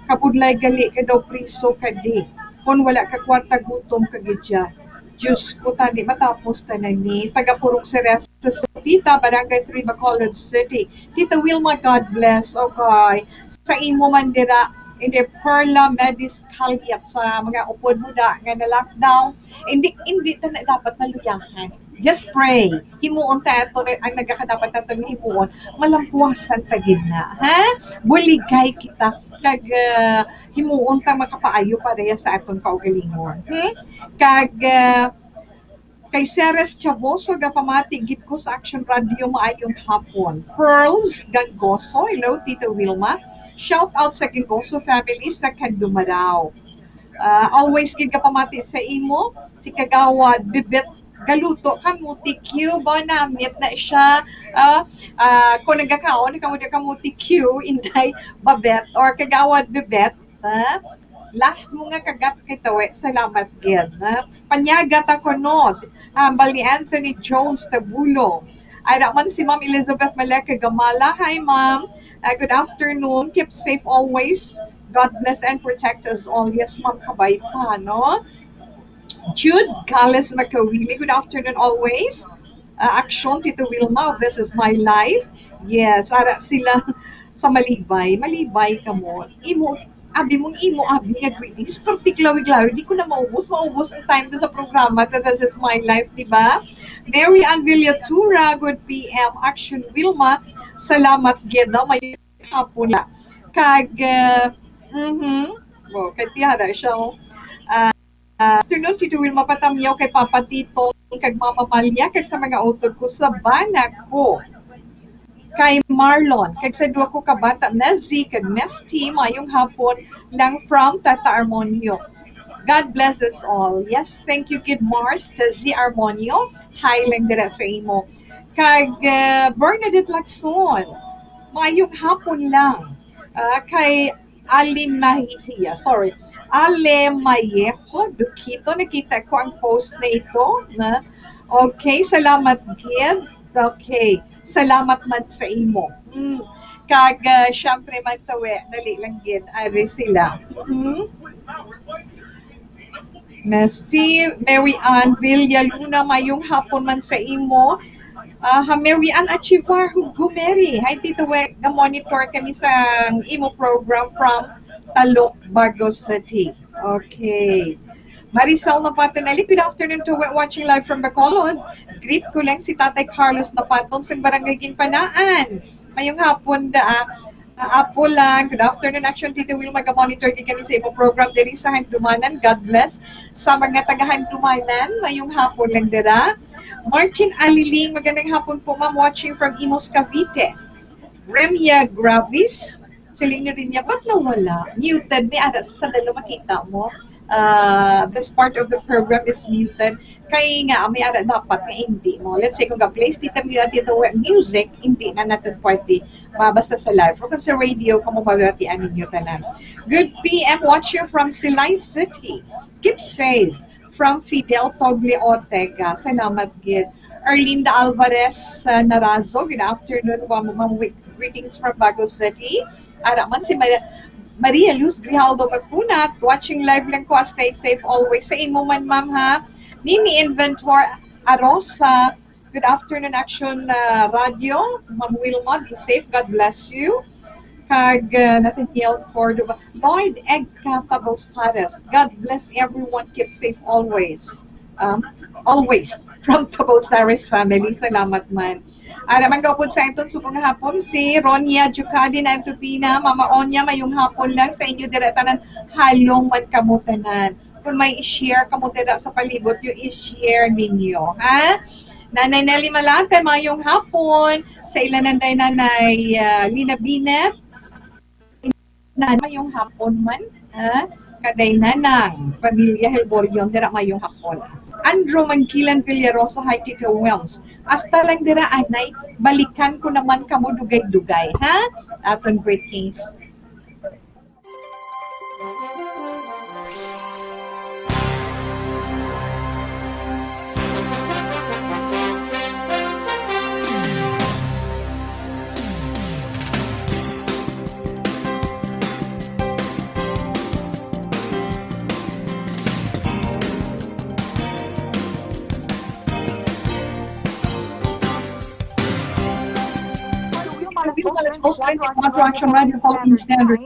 kabudlay gali ka daw priso ka di. Kung wala ka kwarta gutom ka gidya. Diyos ko tani matapos tanan ni taga-purong Ceres sa Tita, Barangay 3, Bacolod City. Tita Wilma, God bless. Okay. Sa imo man dira, hindi Perla Medis Calyat sa mga upod mo da nga na lockdown. Hindi ta na dapat naluyahan. Just pray. Himuon ta ito ang nagkakadapat na itong himuon. Malampuasan ta gina. Buligay kita. Kag himuon ta makapaayo pareha sa atong kaugalingon. Kag Kay Ceres Chavoso, gapamati, gid ko sa Action Radio maayong hapon. Pearls Gangoso, hello, Tita Wilma. Shout out sa Gangoso family sa Kandumaraw. Always gid kapamati sa imo, si Kagawad Bibet galuto kamuti Q ba namit na siya kung nagkakaon kamuti Q inday babet or Kagawad Bibet last mo nga kagat kay tawe salamat gid panyagat ako no bali Anthony Jones Tabulo ay man si Ma'am Elizabeth Maleka Gamala. Hi Ma'am, good afternoon, keep safe always, God bless and protect us all. Yes Ma'am, kabay pa no. Jude Gales Makawili, good afternoon always. Action, Tito Wilma, This Is My Life. Yes, ara sila sa Malibay. Malibay ka mo. Abi nga greetings. Partiklawig-lawig, di ko na maubos ang time na sa programa na This Is My Life, di ba? Mary Ann Villatura, good PM. Action Wilma, salamat geda. May hapon na. Kag, kay tiyara siya, afternoon, Tito Wilma Patamyaw kay Papa Tito kag Mama Malia kag sa mga utod ko sa banak ko. Kay Marlon, kag sa duwa ko kabata Mezzi kag Mesty mayong hapon lang from Tata Armonio. God bless us all. Yes, thank you Kid Mars, Tazzy Armonio. Hi lang dira sa imo. Kag Bernadette Lacson, mayong hapon lang. Kay Alin Mahihiya, Ale Mayejo, Dukito, nakita ko ang post na ito. Na, okay, salamat gid. Okay, salamat man sa imo. Kag, syempre man tawe, dali lang gid, ari sila. Mesty, Mary Ann Villaluna, mayong hapon man sa imo. Mary Ann Achivar Gumeri. Hi Tito We, ga-monitor kami sa imo program from Talok, Bagos City. Okay. Marisol Napatanali, good afternoon to watching live from Bacolod. Greet ko lang si Tatay Carlos Napaton sa Barangay Ginpanaan. Mayong hapon Apo lang. Good afternoon, Action Tito Will mag-monitor din kami sa imo program diri sa Handumanan. God bless. Sa mga taga-Handumanan, mayong hapon lang dira. Martin Aliling, magandang hapon po ma'am, watching from Imos, Cavite. Remia Gravis, siling ni Remia, ba't nawala? Muted, may ara sa sandalo makita mo. This part of the program is muted. Kaya nga, may ara dapat nga hindi mo. Let's say, kung ka-place dito music, hindi na natin pwede mabasta sa live. O kasi sa radio, kung mababatian ninyo tanan. Good PM, watcher from Silay City. Keep safe. From Fidel Togle Ortega. Salamat gid. Erlinda Alvarez Narazo. Good afternoon. Greetings from Bagos City. Araman si Maria Luz Grijaldo Magpunat. Watching live lang ko. Stay safe always. Sa imo man ma'am ha. Nini Inventor Arosa. Good afternoon Action Radio. Ma'am Wilma, be safe. God bless you. Kag Nathaniel Cordova. Lloyd Egka Tabosares. God bless everyone. Keep safe always. Always. From Tabosares family. Salamat man. Naman po sa itong supong hapon si Ronya Jucadi na Antupina. Mama Onya, mayong hapon lang sa inyo diretanan halong man kamutanan. Kung may i-share kamutera sa palibot, yung i-share ninyo. Ha? Nanay Nelly Malate, mayong hapon. Sa ilananday nanay Lina Binet. Mayong hapon man, kaday nanang pamilya Helborion dira mayong hapon. Andrew Mangkilan Villarosa, hi Tito Welms. Hasta lang dira anay, balikan ko naman kamo dugay-dugay, ha? Aton greetings. Action Radio Philippine Standard.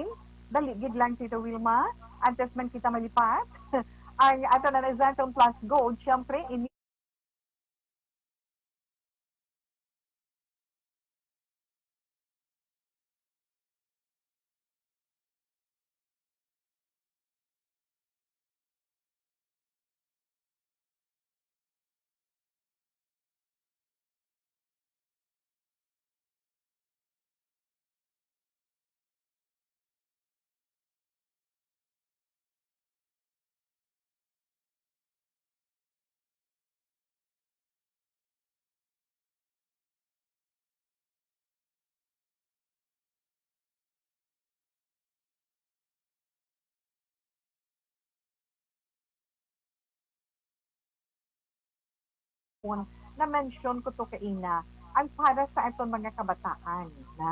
Dali, gid lang Tito Wilma. Antes man kita malipat. Ang ato na Zentrum Plus Gold, syempre, gahapon na mention ko to kaina ang para sa aton mga kabataan na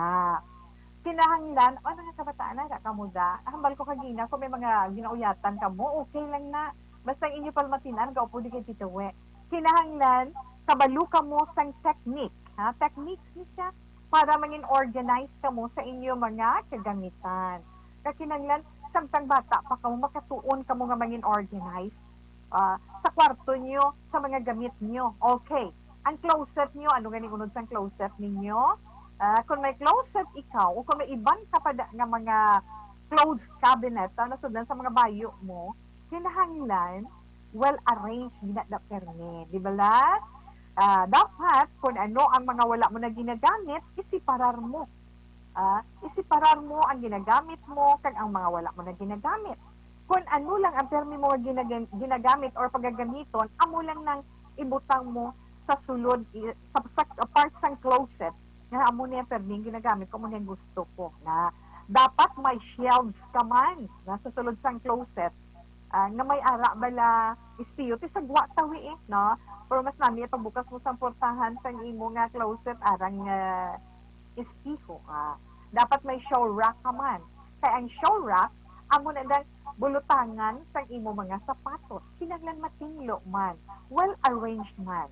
kinahanglan o mga kabataan na kamuda hambal ko kagina kung may mga ginauyatan ka mo okay lang na basta inyo palmatinan gaupo di kay titawe kinahanglan kabalo ka mo sang technique ha techniques ni siya para maging organized ka mo sa inyo mga kagamitan kakinahanglan samtang bata pa ka mo makatuon ka mo nga maging organized sa kwarto nyo, sa mga gamit nyo. Okay. Ang closet nyo, ano ganing unod sa closet ninyo? Kung may closet ikaw, o kung may ibang kapada nga mga clothes cabinet, nasudan sa mga bayo mo, kinahanglan, well-arranged, ginadaperme. Di ba la? Dapat, kung ano ang mga wala mo na ginagamit, isiparar mo. Isiparar mo ang ginagamit mo kag ang mga wala mo na ginagamit. Kung ano lang ang termi mo ginagamit or paggagamiton, amo lang nang ibutang mo sa sulod, sa parts ng closet, na amo niya termi ginagamit ko mo niya gusto ko. Na dapat may shelves ka man na sa sulod sang closet, na may ara bala istiyo, ti sagwa tawi no? Pero mas nami pagbukas mo sa portahan sa imo nga closet, arang istiho ka. Dapat may show rack ka man. Kaya ang show rack, amo na dang bulutangan sa imo mga sapatos. Kinahanglan matinglo man. Well-arranged man.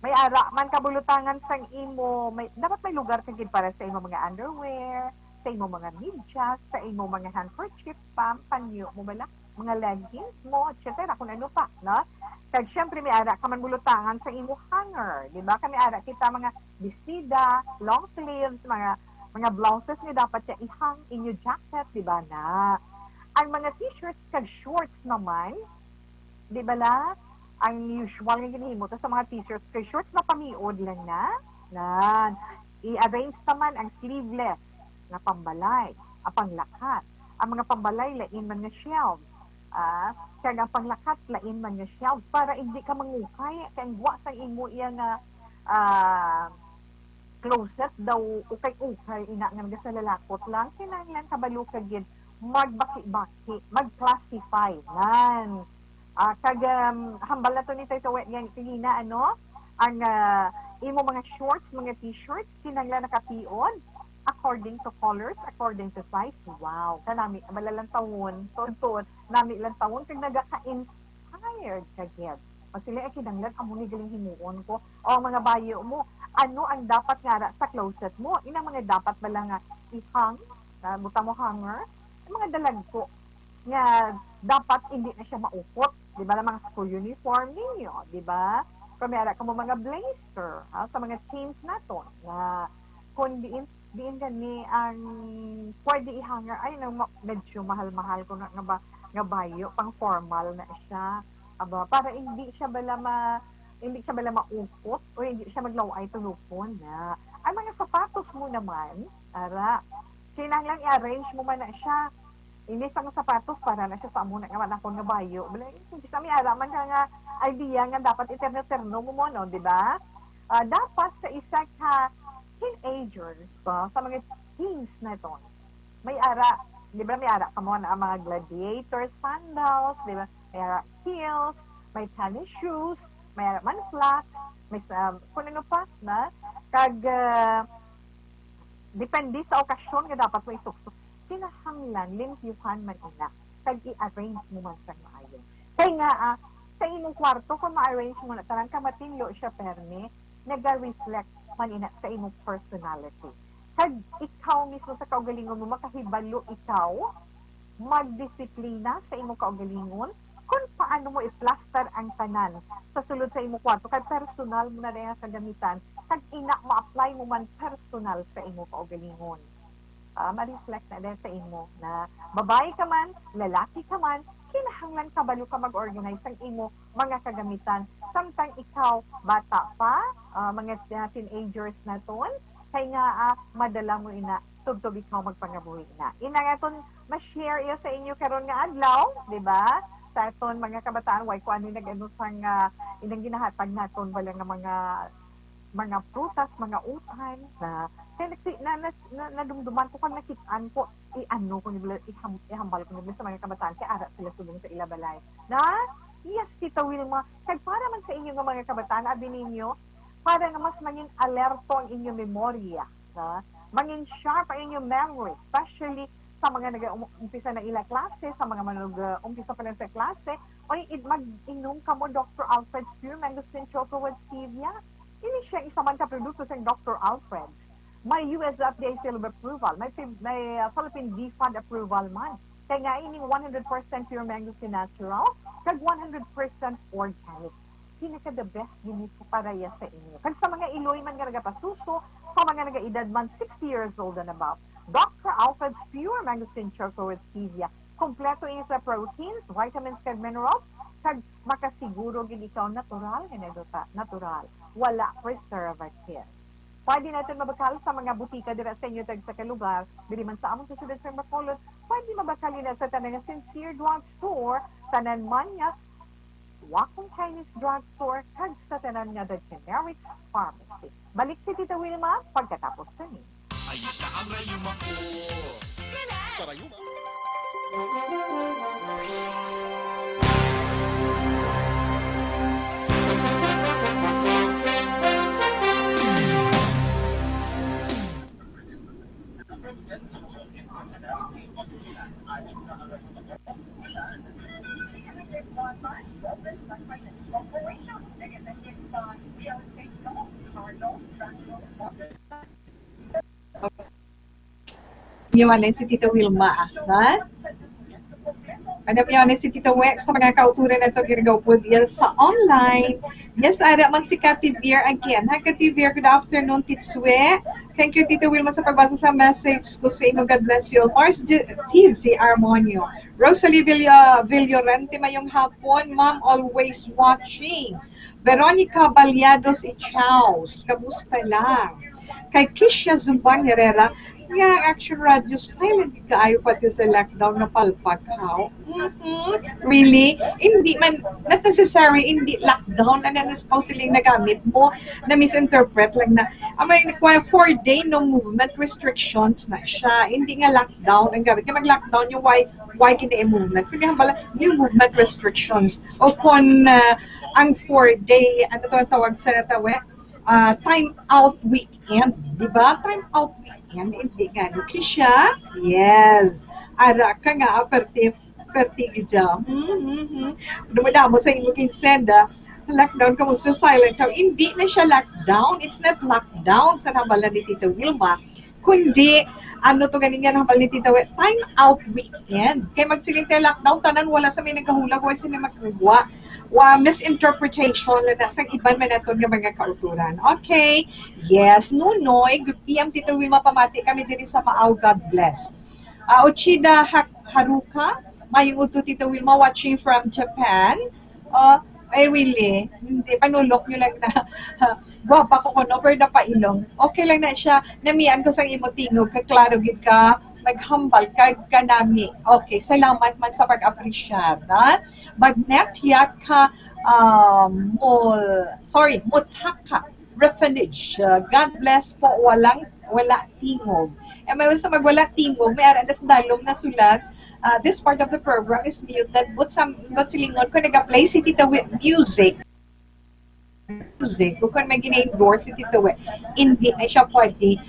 May ara man kabulutangan sa imo. Dapat may lugar kagid para sa imo mga underwear, sa imo mga medyas, sa imo mga handkerchief, panyo mo bala, mga leggings mo, etc. Kung ano pa. No? Kag syempre may ara ka man bulutangan sa imo hanger. Diba? Kami ara kita mga bisida, long sleeves, mga blouses nga dapat siya ihang inyo jacket, diba na? Ang mga t-shirts kag shorts naman, di ba la? Ang usual nga ginahimo sa mga t-shirts kag shorts na pamiod lang na. I-arrange naman ang sleeveless na pambalay, ang panglakat. Ang mga pambalay, lain man nga shelves. Kag ang panglakat, lain man nga shelves para hindi ka mangukay. Kaya ang sa imo iya nga closet daw ukay-ukay ina nga sa lalakot lang. Kinahanglan kabalo kagid magbaki-baki, mag-classify nan. Hambal na to ni Tito Wet ganina ang imo mga shorts, mga t-shirts kinahanglan nakapion according to colors, according to size. Wow, kanami malalang tawon, tuod nami lang tawon kag nagaka-inspired kagid. Pag sila ay kinahanglan amo ni galing himuon ko o mga bayo mo, ano ang dapat nga sa closet mo? Ina mga dapat bala nga ihang, buta mo hanger, mga dalag ko nga dapat hindi na siya maupot, di ba, mga school uniform ninyo, di ba? Kamera ka mo mga blazer, sa mga jeans nato, na kung diin gani ang pwede ihanger, ay, medyo mahal-mahal ko nga bayo, pang formal na siya, para hindi siya bala maupot, o hindi siya maglaway tulupon na. Ang mga sapatos mo naman, kinahanglan i-arrange mo man na siya. Inis ang sapatos para na siya sa amo na nga ako nga bayo. Hindi kami alaman ka nga idea nga dapat eterno mo mo, no, di ba? Dapat sa isa ka teenagers, sa mga teens na ito, may ara, di ba may ara ka mo na mga gladiator sandals, di ba? May ara heels, may tennis shoes, may ara man flat, may kung ano pa, na? Kag, depende sa okasyon nga dapat mo isuksok. Kinahanglan, limpyuhan man ina. Kag i-arrange mo man sa maayo. Kaya nga, sa inyong kwarto, kung ma-arrange mo na, tarang ka matinlo siya perme, nag-reflect man ina sa inyong personality. Kag ikaw mismo sa kaugalingon mo, makahibalo ikaw, magdisiplina sa inyong kaugalingon, kung paano mo i-plaster ang tanan sa sulod sa imong kwarto, kag personal mo na rin sa gamitan, kag ina ma-apply mo man personal sa imong kaugalingon. Ma-reflect na din sa imo na babae ka man, lalaki ka man, kinahanglan kabalo ka mag-organize ang imo mga kagamitan. Samtang ikaw, bata pa, mga teenagers na ton, kaya nga madala mo ina, tugtog ikaw magpangabuhi na. Ina nga ton, ma-share iyo sa inyo karon nga adlaw, di ba? Sa aton mga kabataan, why kung ano nag-ano sang inang ginahatag naton wala nga mga prutas, mga utan na nadumduman ko kung nakitaan ko i-ano ko nila, ihambal ko nila sa mga kabataan kaya ara sila sulong sa ilabalay na Yes, Tita Wilma. Kaya para man sa inyo ng mga kabataan, abi ninyo, para nga mas maging alerto ang inyong memorya. Maging sharp ang inyong memory, especially sa mga nag-umpisa na ila klase, sa mga nag-umpisa pa lang sa klase, o mag-inom ka mo Dr. Alfred Pure Mangosteen Choco with Stevia. Hindi siya isa man ka-produkto sa Dr. Alfred. May US FDA seal of approval, may Philippine DFAD approval man. Kaya nga ining 100% pure mangosteen natural, kag 100% organic. Pinaka the best ginit ko para sa inyo. Kag sa mga iloy man nga nagapasuso, sa mga nag-edad man 60 years old and above, Dr. Alfred's Pure Mangosteen Choco with Stevia. Kompleto ini sa proteins, vitamins, kag minerals, kag makasiguro gid ikaw natural, natural. Wala preservative. Pwede natin mabakal sa mga butika dira sa inyo tag sa kalugar, dili man sa among susunod sa Bacolod, pwede mabakal na sa tanang Sincere Drug Store, tanan man nga Wakong Chinese Drug Store, kag sa tanan nga the generic pharmacy. Balik si Tita Wilma pagkatapos ni. Ayos na ang rayuma ko. Sa Rayuma. Yan si Tita Wilma. Ano yan si Tita We sa mga kauturan na ito ginagawa po diyan sa online. Yes, ara man si Cathy Vier again. Hi Cathy Vier, good afternoon Titswe. Thank you Tita Wilma sa pagbasa sa message ko sa inyo. God bless you. Mars TZ Armonio. Rosalie Villorente mayong hapon. Ma'am, always watching. Veronica Baliados Ichaus. Kamusta lang? Kay Kisha Zumbang Herrera, nga Action Radio silent kaayo pati sa lockdown na palpak how? Really? Hindi man, not necessary, hindi lockdown na supposedly nagamit mo, na misinterpret lang na, may 4-day no movement restrictions na siya, hindi nga lockdown ang gamit. Kaya mag-lockdown yung why kina-movement. Kaya pala, new movement restrictions. O kung ang 4-day, ano to ang tawag sa natawe? Time out weekend, di ba? Time out weekend, hindi nga nuki siya. Yes. Ara ka nga, perti jam. Dumadamo sa imong senda. Lockdown, kamusta silent? Hindi na siya lockdown. It's not lockdown sa nabala ni Tita Wilma. Kundi, ano to ganing yan habal ni Tita We, time out weekend. Kaya magsiling tayo lockdown, tanan wala sa may nagkahulag, wala sa may magkagwa. Misinterpretation na sa iban man naton nga mga kauturan. Okay. Yes, Nunoy, good PM Tito Wilma pamati kami diri sa Maaw, God bless. Ochida Haruka, mayong uto Tito Wilma watching from Japan. I really, hindi, panulok nyo lang na guwapa ko kuno, pero na pailong. Okay lang na siya, namian ko sa imo tingog, kaklaro gid ka, maghambal ka nami. Okay, salamat man sa pag-apresyar. Magnet ka Mutaka Refinage. God bless po, wala tingog. Mayroon sa magwala tingog, may arandas dalom na sulat. This part of the program is muted, but silingon ko nag-play si Tita We music, kung may gina-endorse si Tita We, hindi na siya pwede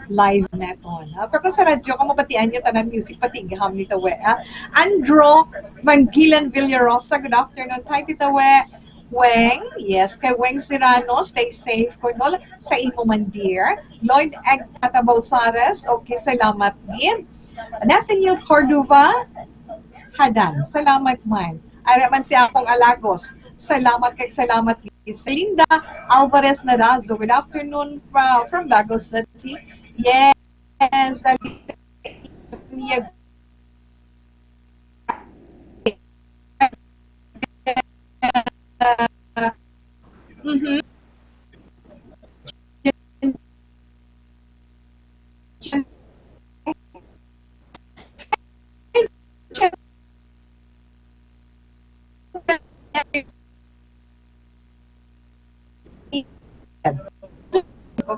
live neton. Pero sa radyo, kung mabatian nyo tanan music, pati gaham ni Tita We. Andro Mangilan Villarosa, good afternoon. Hi Tita We. Weng, yes, kay Weng Serrano, stay safe ko no, sa imo man dear. Lloyd Egg Atabaw Sares, okay, salamat din. Nathaniel Cordova, Hadan, salamat man. Ara man si akong Alagos, salamat kay salamat din. Linda Alvarez Narazo, good afternoon from Bagos City. Yes,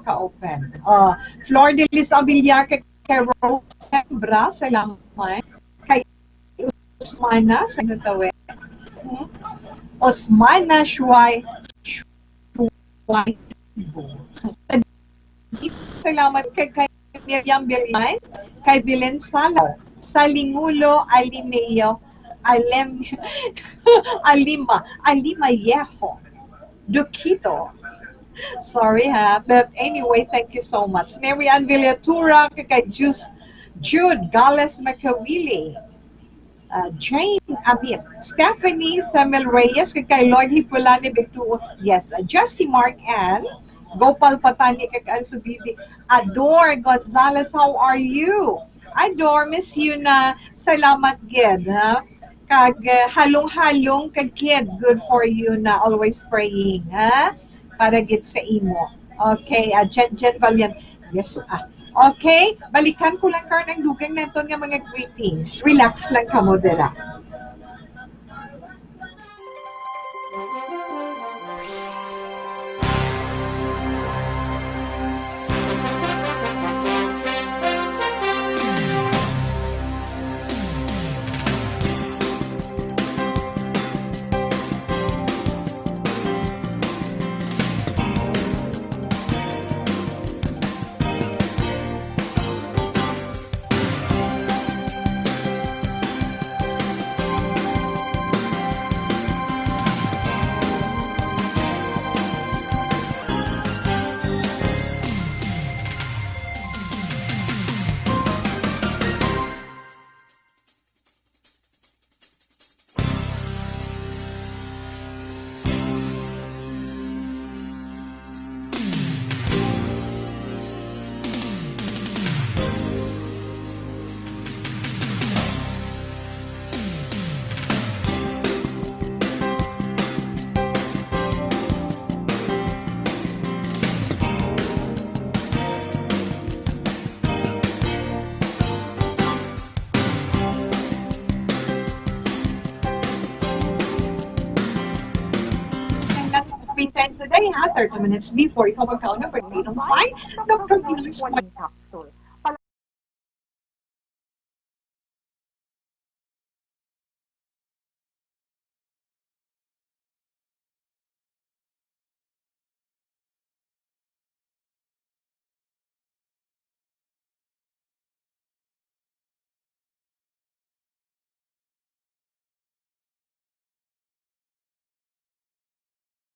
ka-open. Flor de Lis Avillar kay Rose Hembra, salamat. Kay Usmana, sa Natawe. Osmana Shuay Salamat kay Miriam Bilman, kay Bilen Salaw, Salingulo Alimeo, Alima Yeho, Duquito. Sorry ha, but anyway, thank you so much. Mary Ann Villatura, kay Jude Gales Macawili, Jane Amit, Stephanie Samuel Reyes, kay Lloyd Hipulani Victor, yes, Justy Mark Ann, Gopal Patani, kay Alsubibi, Adore Gonzalez, how are you? Adore, miss you na, salamat gid, ha? Kag halong-halong kag kid, good for you na, always praying, ha? Para gid sa imo. Okay, Jen Valiant, yes, okay, balikan ko lang karon ang dugang naton nga mga greetings. Relax lang kamo dira. Three times a day, ha? 30 minutes before ikaw magkaon ng birthday ng sign, Dr. Venus capsule.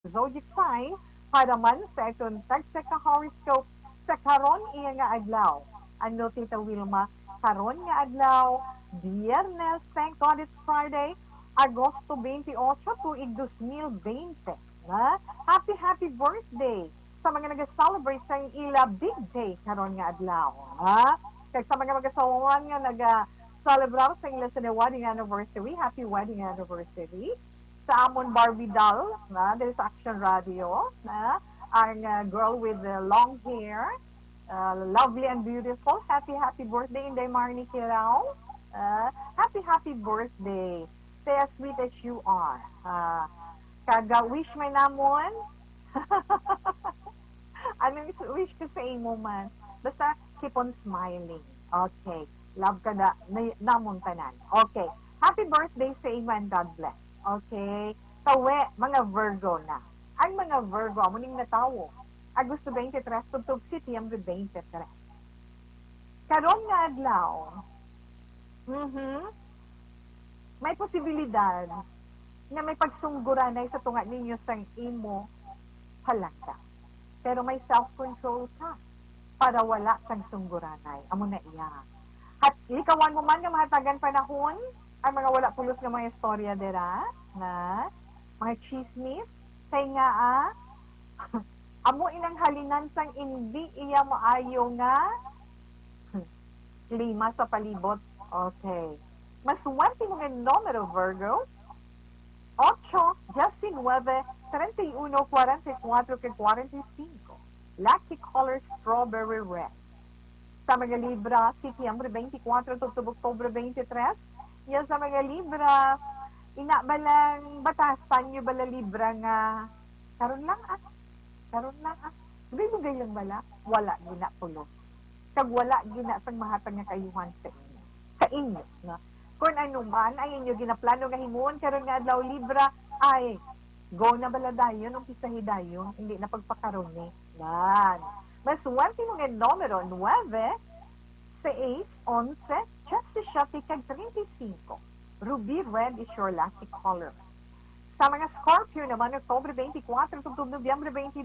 Zodiac sign para man sa itong tagsa ka horoscope sa karon iya nga adlaw. Ano Tita Wilma, karon nga adlaw, Biyernes, thank God it's Friday, Agosto 28, tuig 2020. Na? Happy birthday sa mga nag-celebrate sa ila big day karon nga adlaw. Ha? Kaya sa mga mag-asawawan nga nag-celebrate sa ila sa wedding anniversary, happy wedding anniversary. Sa Amon Barbidal, na, there's Action Radio, na, ang girl with the long hair, lovely and beautiful. Happy birthday, Inday Marnie Kirao. Happy birthday. Stay as sweet as you are. Kaga-wish may namon. Anong wish ko sa imo man? Basta keep on smiling. Okay. Love ka na, namon tanan. Okay. Happy birthday sa imo and God bless. Okay. Tawe, mga Virgo na. Ang mga Virgo, amuning natawo. Agosto 23, tugtog September 23. Karon nga adlaw, may posibilidad na may pagsungguranay sa tunga ninyo sang imo halata. Pero may self-control ka para wala sang sungguranay. Amo na iya. At ikawan mo man nga mahatagan panahon, ang mga wala pulos nga mga istorya dera, na mga chismis, kay nga amo inang halinan sang hindi iya maayo nga lima sa palibot. Okay. Maswerte mo nga numero, Virgo. 8, 19, 31, 44, 45. Lucky color, strawberry red. Sa mga Libra, September 24 to October 23. Yan sa mga Libra, inabalang batasan nyo bala Libra nga, karon lang. Sabi mo gayang bala, wala gina pulo. Kag wala gina sang mahatag nga kayuhan sa inyo. Sa inyo, no? Kung ano man, ay inyo ginaplano nga himuon, karon nga adlaw Libra, ay Go na bala dayon, umpisahi dayon, hindi na pagpakaroon ni. Nan. Masuwerte mo nga numero 9, 6, 11, Justice Shopee kag 35. Ruby red is your lucky color. Sa mga Scorpio naman, October 24 tugtog Nobyembre 22,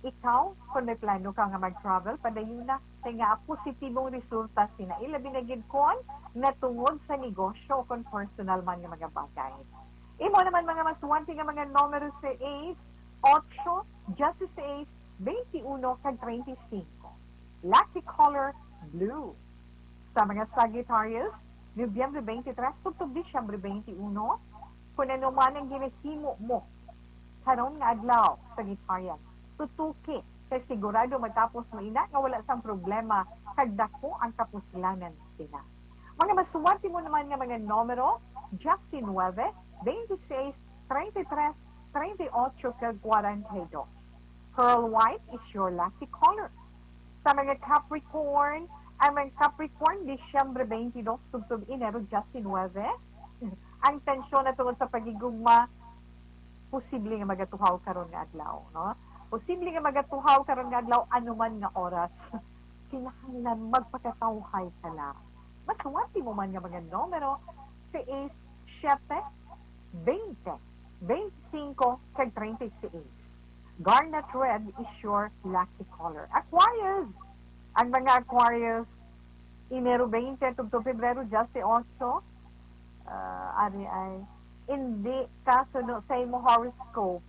ikaw, kung may plano ka nga mag-travel, padayon na kay nga positibong resulta sinailabi na gid kon na tungod sa negosyo kung personal man nga mga bagay. Imo naman mga masuwante nga mga numero sa 8, 8, Justice 8, 21 kag 35. Lucky color, blue. Sa mga Sagittarius, Nobyembre 23 tugtog Disyembre 21, kung ano man ang ginahimo mo karon nga adlaw, Sagittarius, tutuki kay sigurado matapos mo ina nga wala sang problema kag dako ang kapuslanan sila. Mga masuwerte mo naman nga mga numero, Justin 9, 26, 33, 38 kag 42. Pearl white is your lucky color. Sa mga Capricorn, ang mga Capricorn, Disyembre 22, tugtog Enero, Justin 9, ang tensyon na tungod sa pagigugma, posible nga magatuhaw karon nga adlaw, no? Posible nga magatuhaw karon nga adlaw anuman nga oras. Kinahanglan magpakatawhay ka lang. Masuwerte mo man nga mga numero, si 8, 7, 20, 25, kag 36. Garnet red is your lucky color. Aquarius! Ang mga Aquarius, Enero 20, tugtog Pebrero, Justi 8, ari ay, hindi kasunod sa imo horoscope,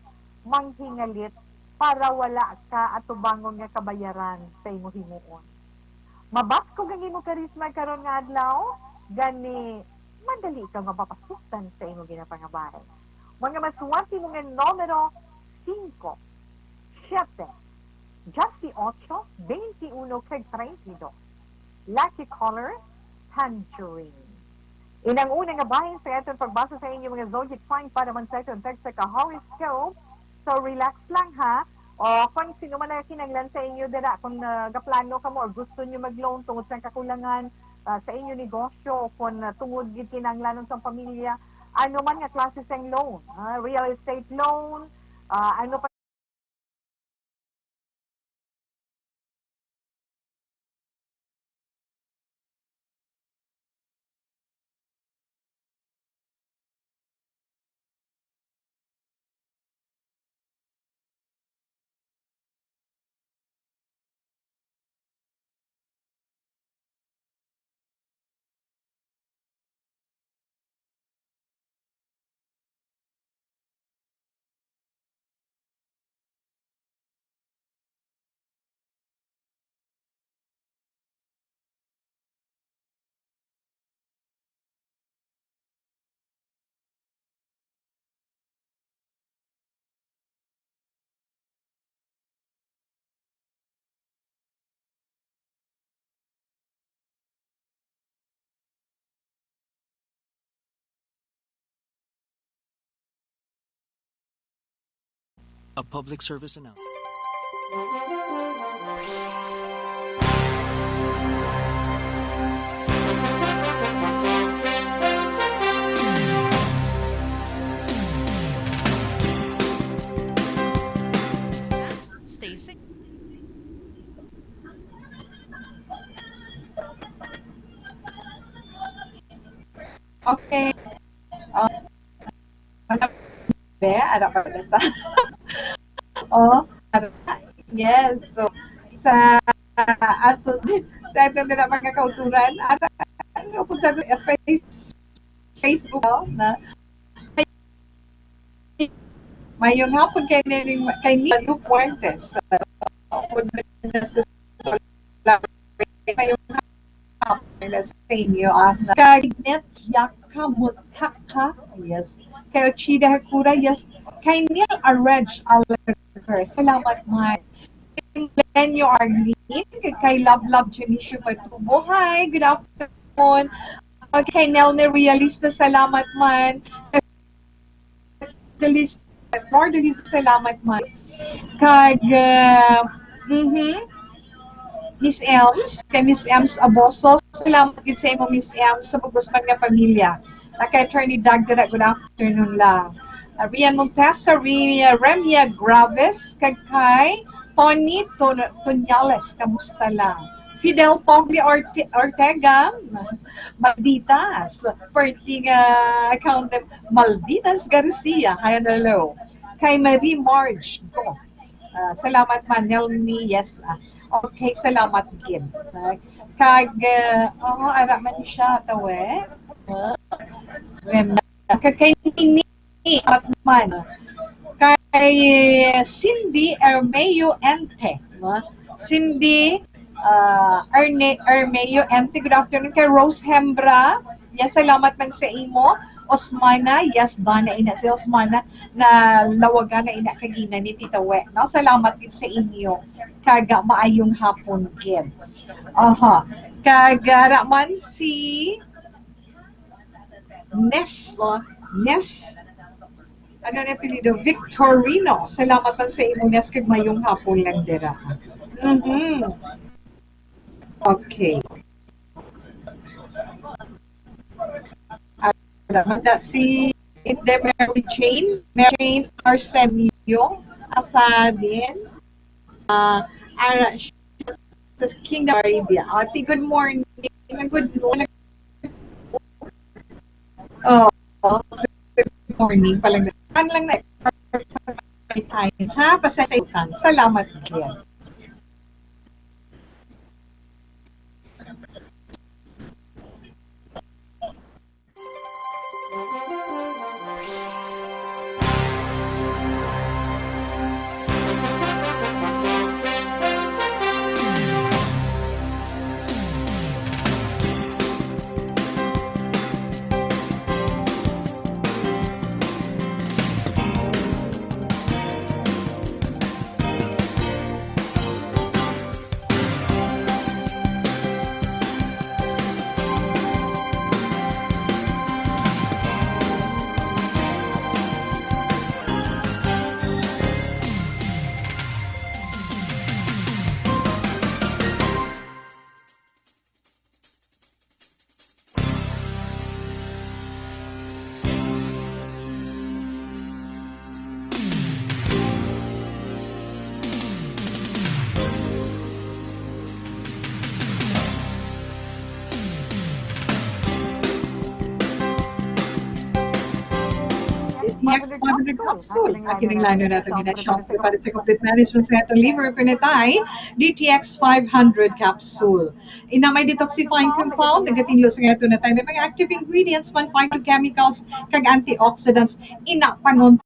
manghingalit para wala ka atubangon nga kabayaran sa imo himuon. Mabasko gani mo karisma karon nga adlaw, gani madali ka mapapasukan sa imo ginapangabay. Mga masuwerte mo nga numero 5, 7, Justi 8, 21 kag 32. Lucky color, tangerine. Inang unang nga bahin sa itong pagbasa sa inyo mga zodiac sign para man sa itong text sa ka-horoscope. So, relax lang ha. O kung sino man na kinanglan sa inyo dira, kung nagaplano ka mo or gusto nyo mag-loan tungod sa kakulangan sa inyo negosyo o kung tungod gid kinanglanon sa pamilya, ano man nga klase sa loan, real estate loan, ano pa A public service announcement. Stay safe. Okay. Ada pada sa. Oh, yes. So sa ato na mga kauturan at ano po sa Facebook na mayong hapon kay Nilo Puentes. Mayong hapon sa inyo na kagnet yakamutakka. Yes. Kay Ochida Hakura, yes. Kay Neil Arrange Alaker, salamat man. Lenyo Arlene, kay Love Junicio Patubo, hi, good afternoon. Kay Nelne Realista, salamat man. Flordelis, salamat man. Kag, Miss Elms, kay Miss Elms Aboso, salamat din sa imo Miss Elms sa pagusman nga pamilya. Kay Attorney Dagdara, good afternoon lang. Rian Montesa, Remia Graves, kag kay Tony Tunyales, kamusta lang? Fidel Tongli Ortega, Malditas, Perting account Malditas Garcia, hi, hello. Kay Marie Marge, go. Salamat Manel ni yes. Okay, salamat gid. Kag ara man siya tawe. Kay ni at man. Kay Cindy Ermeo Ente. Cindy Ermeo Ente, good afternoon. Kay Rose Hembra, yes, salamat man sa imo. Osmana, yes, na ina si Osmana na lawagan na ina kagina ni Tita We. No? Salamat din sa inyo. Kaga maayong hapon gid. Aha. Kaga man si Nes, ano na apelido? Victorino. Salamat man sa imo, Nes, kag mayong hapon lang dira. Okay. Ada si Mary Jane Arsenio Asadin, ara sa Kingdom Arabia. Ati, good morning. Good morning. Good morning palang lang na time ha, pasayutan. Salamat din. Next 500 capsule. Kinilano natin yung na-shop para sa complete management sa itong liver kunitay, DTX 500 capsule. Inamay detoxifying compound, nagatinlo sa ito na tayo. May mga active ingredients, man phytochemicals, kag antioxidants, inapangon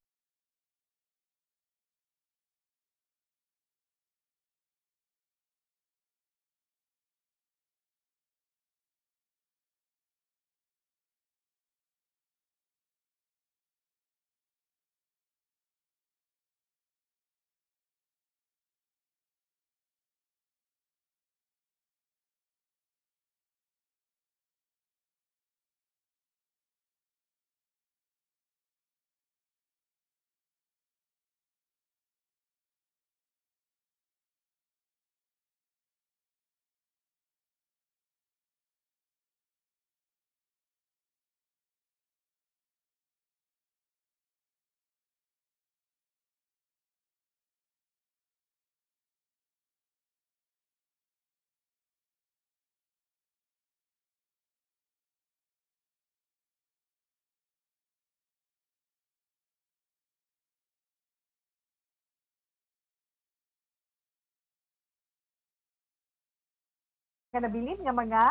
Kanabilin nga mga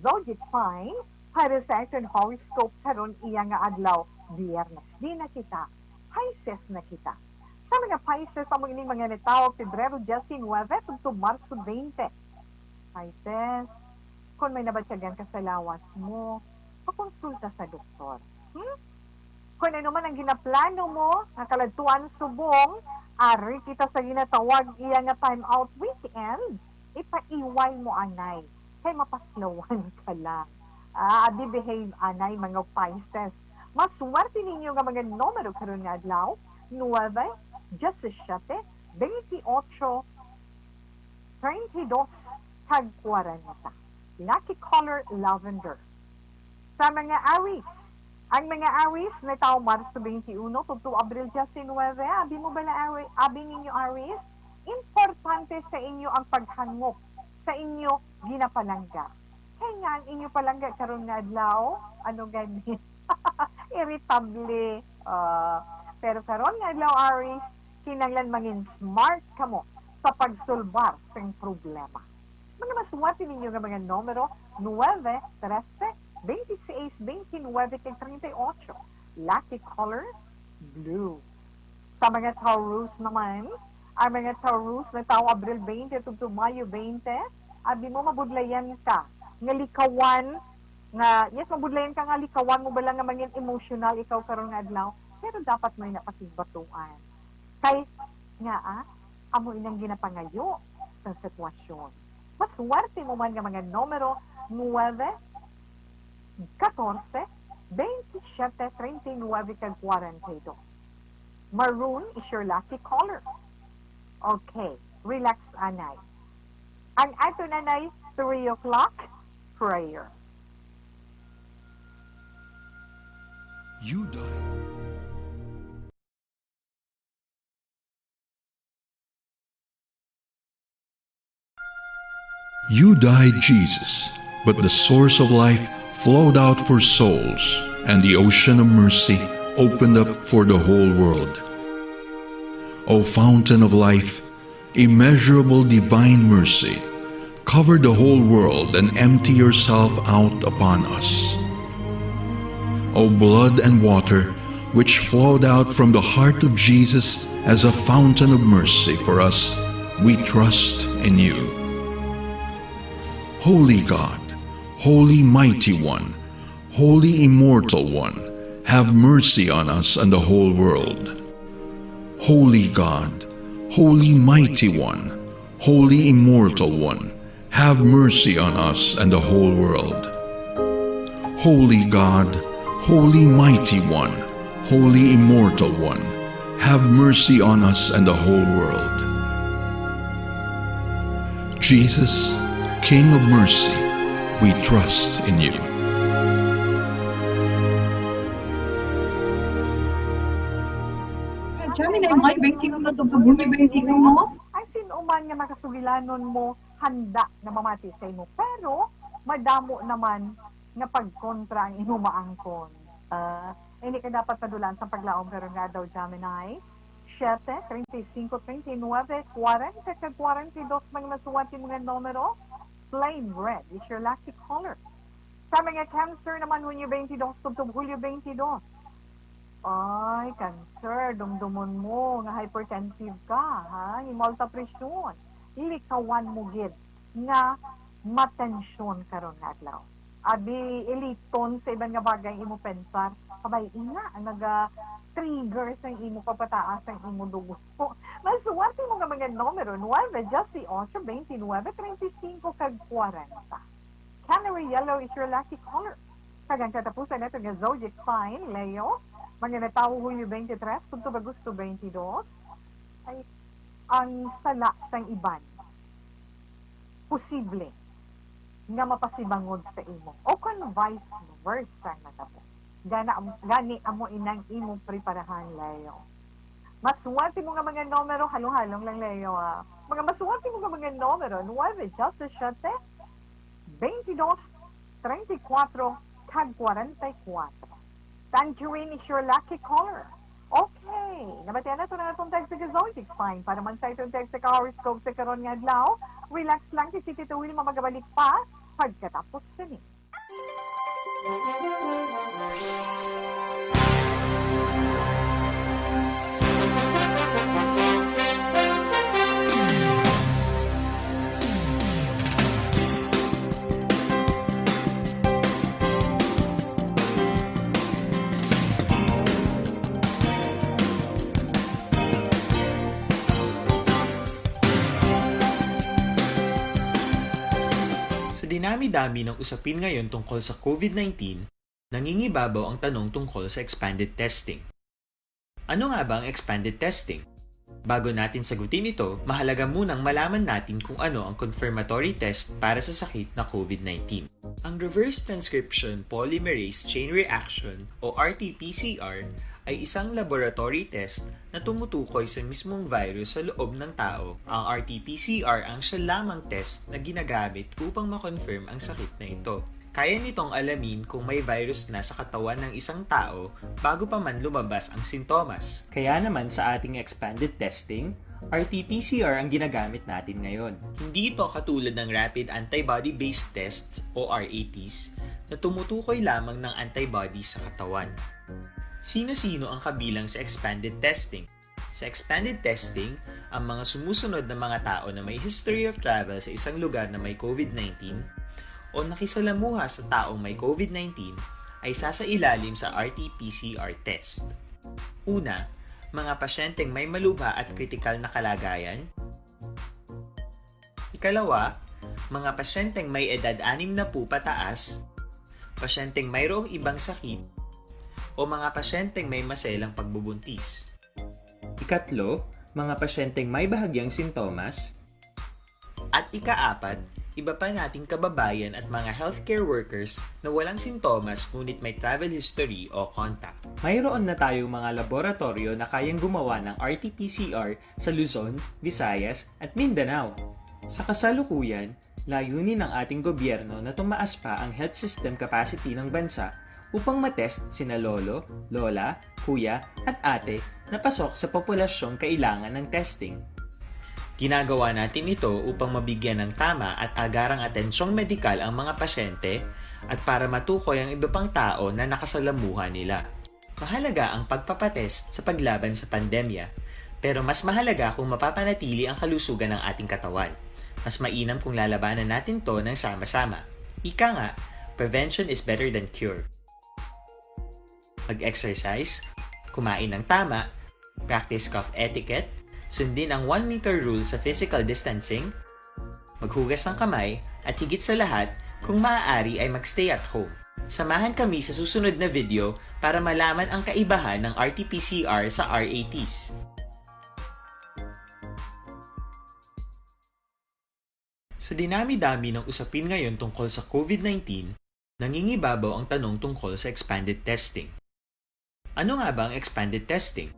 zodiac sign para sa action horoscope karon iya nga adlaw Biyernes. Di na kita, Pisces na kita. Sa mga Pisces, ang mga nitawag Pebrero 19 to Marso 20. Pisces, kung may nabatyagan ka sa lawas mo, pakonsulta sa doktor. Kung ano man ang ginaplano mo, nakaladtuan subong, ari kita sa ginatawag iya nga time out weekend, ipaiway mo anay. Kay mapaslawan ka lang. Behave anay mga Pisces. Maswerte ninyo nga mga numero karon nga adlaw, 9, 17, 28, 32, tag 40. Lucky color lavender. Sa mga Aries, Ang mga Aries na tao Marso 21 to Abril 19, abi mo bala abi ninyo Aries, importante sa inyo ang paghangop sa inyo ginapalangga. Kaya nga ang inyo palangga karon nga adlaw, ano gani? Irritable. Pero karon nga adlaw Aries, kinahanglan mangin smart kamo sa pagsulbar sa problema. Mga masuwati ninyo nga mga numero 9, 13, 26, 29, 38. Lucky color, blue. Sa mga Taurus naman, ang mga Taurus na tao Abril 20 to Mayo 20, abi mo mabudlayan ka. Nga likawan, nga, yes, mabudlayan ka nga likawan mo bala nga mangin emotional ikaw karon nga adlaw, pero dapat mo napakigbatuan. Kay, nga amo inang ginapangayo sa sitwasyon. Maswerte mo man nga mga numero 9, 14, 27, 39, 42. Maroon is your lucky color. Okay, relax anay. Ang ato nanay, 3 o'clock, prayer. You died. You died, Jesus, but the source of life flowed out for souls, and the ocean of mercy opened up for the whole world. O fountain of life, immeasurable divine mercy, cover the whole world and empty yourself out upon us. O blood and water, which flowed out from the heart of Jesus as a fountain of mercy for us, we trust in you. Holy God, Holy Mighty One, Holy Immortal One, have mercy on us and the whole world. Holy God, Holy Mighty One, Holy Immortal One, have mercy on us and the whole world. Holy God, Holy Mighty One, Holy Immortal One, have mercy on us and the whole world. Jesus, King of mercy, we trust in you. Diyan na yung May 21 to Bunyo 21 mo? Ang sinuman nga makasugilanon mo, handa na mamati sa imo. Pero, madamo naman nga pagkontra ang imo maangkon. Hindi ka dapat padulan sa paglaom pero nga daw Gemini. 7, 35, 39, 40, 42 mga nasuwati mga numero. Plain red is your lucky color. Sa mga Cancer naman, Hunyo 22, tubtub Hulyo 22. Ay, Cancer, dumdumon mo, nga hypertensive ka, ha? Himolta presyon. Likawan mo gid nga matensyon karon nga adlaw. Abi iliton sa ibang nga bagay imo pensar, kabay ina ang naga-trigger sa imo papataas ang imo dugo. Masuwerte mo nga mga numero 9, 18, 29, 35, kag 40. Canary yellow is your lucky color. Kagang katapusan nato nga zodiac sign, Leo, mga natawo Hulyo 23, Punto Agosto 22, ay ang sala sang iban. Posible nga mapasibangod sa imo. O kung vice versa na tabo. Gani amo inang imo preparahan, Leo. Maswerte mo nga mga numero, halong-halong lang, Leo. Mga maswerte mo nga mga numero, 9, 17, 22, 34, kag 44. Tangerine is your lucky color. Okay. Nabatian na ito na itong text sa zodiac sign. Para man sa itong text sa horoscope sa karon nga adlaw, relax lang kasi Tito Willie mamagabalik pa pagkatapos sini. Dinami-dami ng usapin ngayon tungkol sa COVID-19, nangingibabaw ang tanong tungkol sa expanded testing. Ano nga ba ang expanded testing? Bago natin sagutin ito, mahalaga munang malaman natin kung ano ang confirmatory test para sa sakit na COVID-19. Ang reverse transcription polymerase chain reaction o RT-PCR ay isang laboratory test na tumutukoy sa mismong virus sa loob ng tao. Ang RT-PCR ang siya lamang test na ginagamit upang makonfirm ang sakit na ito. Kaya nitong alamin kung may virus na sa katawan ng isang tao bago pa man lumabas ang sintomas. Kaya naman sa ating expanded testing, RT-PCR ang ginagamit natin ngayon. Hindi ito katulad ng rapid antibody-based tests o RATs na tumutukoy lamang ng antibodies sa katawan. Sino-sino ang kabilang sa expanded testing? Sa expanded testing, ang mga sumusunod na mga tao na may history of travel sa isang lugar na may COVID-19 o nakisalamuha sa taong may COVID-19 ay sasailalim sa RT-PCR test. Una, mga pasyenteng may malubha at kritikal na kalagayan. Ikalawa, mga pasyenteng may edad 60 pataas, pasyenteng mayroong ibang sakit, o mga pasyenteng may maselang pagbubuntis. Ikatlo, mga pasyenteng may bahagyang sintomas. At ikaapat, iba pa nating kababayan at mga healthcare workers na walang sintomas ngunit may travel history o contact. Mayroon na tayong mga laboratorio na kayang gumawa ng RT-PCR sa Luzon, Visayas at Mindanao. Sa kasalukuyan, layunin ng ating gobyerno na tumaas pa ang health system capacity ng bansa upang matest sina lolo, lola, kuya at ate na pasok sa populasyong kailangan ng testing. Ginagawa natin ito upang mabigyan ng tama at agarang atensyong medikal ang mga pasyente at para matukoy ang iba pang tao na nakasalamuha nila. Mahalaga ang pagpapatest sa paglaban sa pandemya, pero mas mahalaga kung mapapanatili ang kalusugan ng ating katawan. Mas mainam kung lalabanan natin to ng sama-sama. Ika nga, prevention is better than cure. Mag-exercise, kumain ng tama, practice cough etiquette, sundin ang 1 meter rule sa physical distancing, maghugas ng kamay, at higit sa lahat, kung maaari ay magstay at home. Samahan kami sa susunod na video para malaman ang kaibahan ng RT-PCR sa RATs. Sa dinami-dami ng usapin ngayon tungkol sa COVID-19, nangingibabaw ang tanong tungkol sa expanded testing. Ano nga ba ang expanded testing?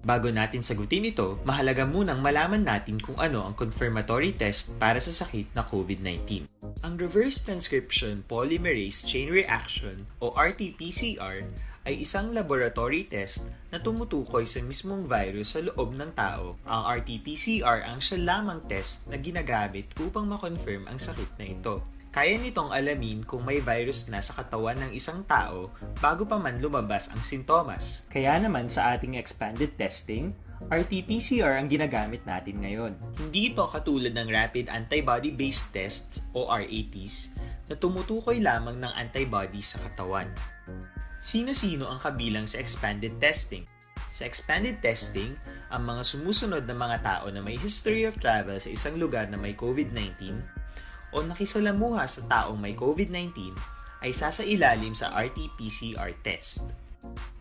Bago natin sagutin ito, mahalaga munang malaman natin kung ano ang confirmatory test para sa sakit na COVID-19. Ang reverse transcription polymerase chain reaction o RT-PCR ay isang laboratory test na tumutukoy sa mismong virus sa loob ng tao. Ang RT-PCR ang siya lamang test na ginagamit upang makonfirm ang sakit na ito. Kaya nitong alamin kung may virus na sa katawan ng isang tao bago pa man lumabas ang sintomas. Kaya naman sa ating expanded testing, RT-PCR ang ginagamit natin ngayon. Hindi ito katulad ng rapid antibody-based tests o RATs na tumutukoy lamang ng antibodies sa katawan. Sino-sino ang kabilang sa expanded testing? Sa expanded testing, ang mga sumusunod na mga tao na may history of travel sa isang lugar na may COVID-19 o nakisalamuha sa taong may COVID-19 ay sasailalim sa RT-PCR test.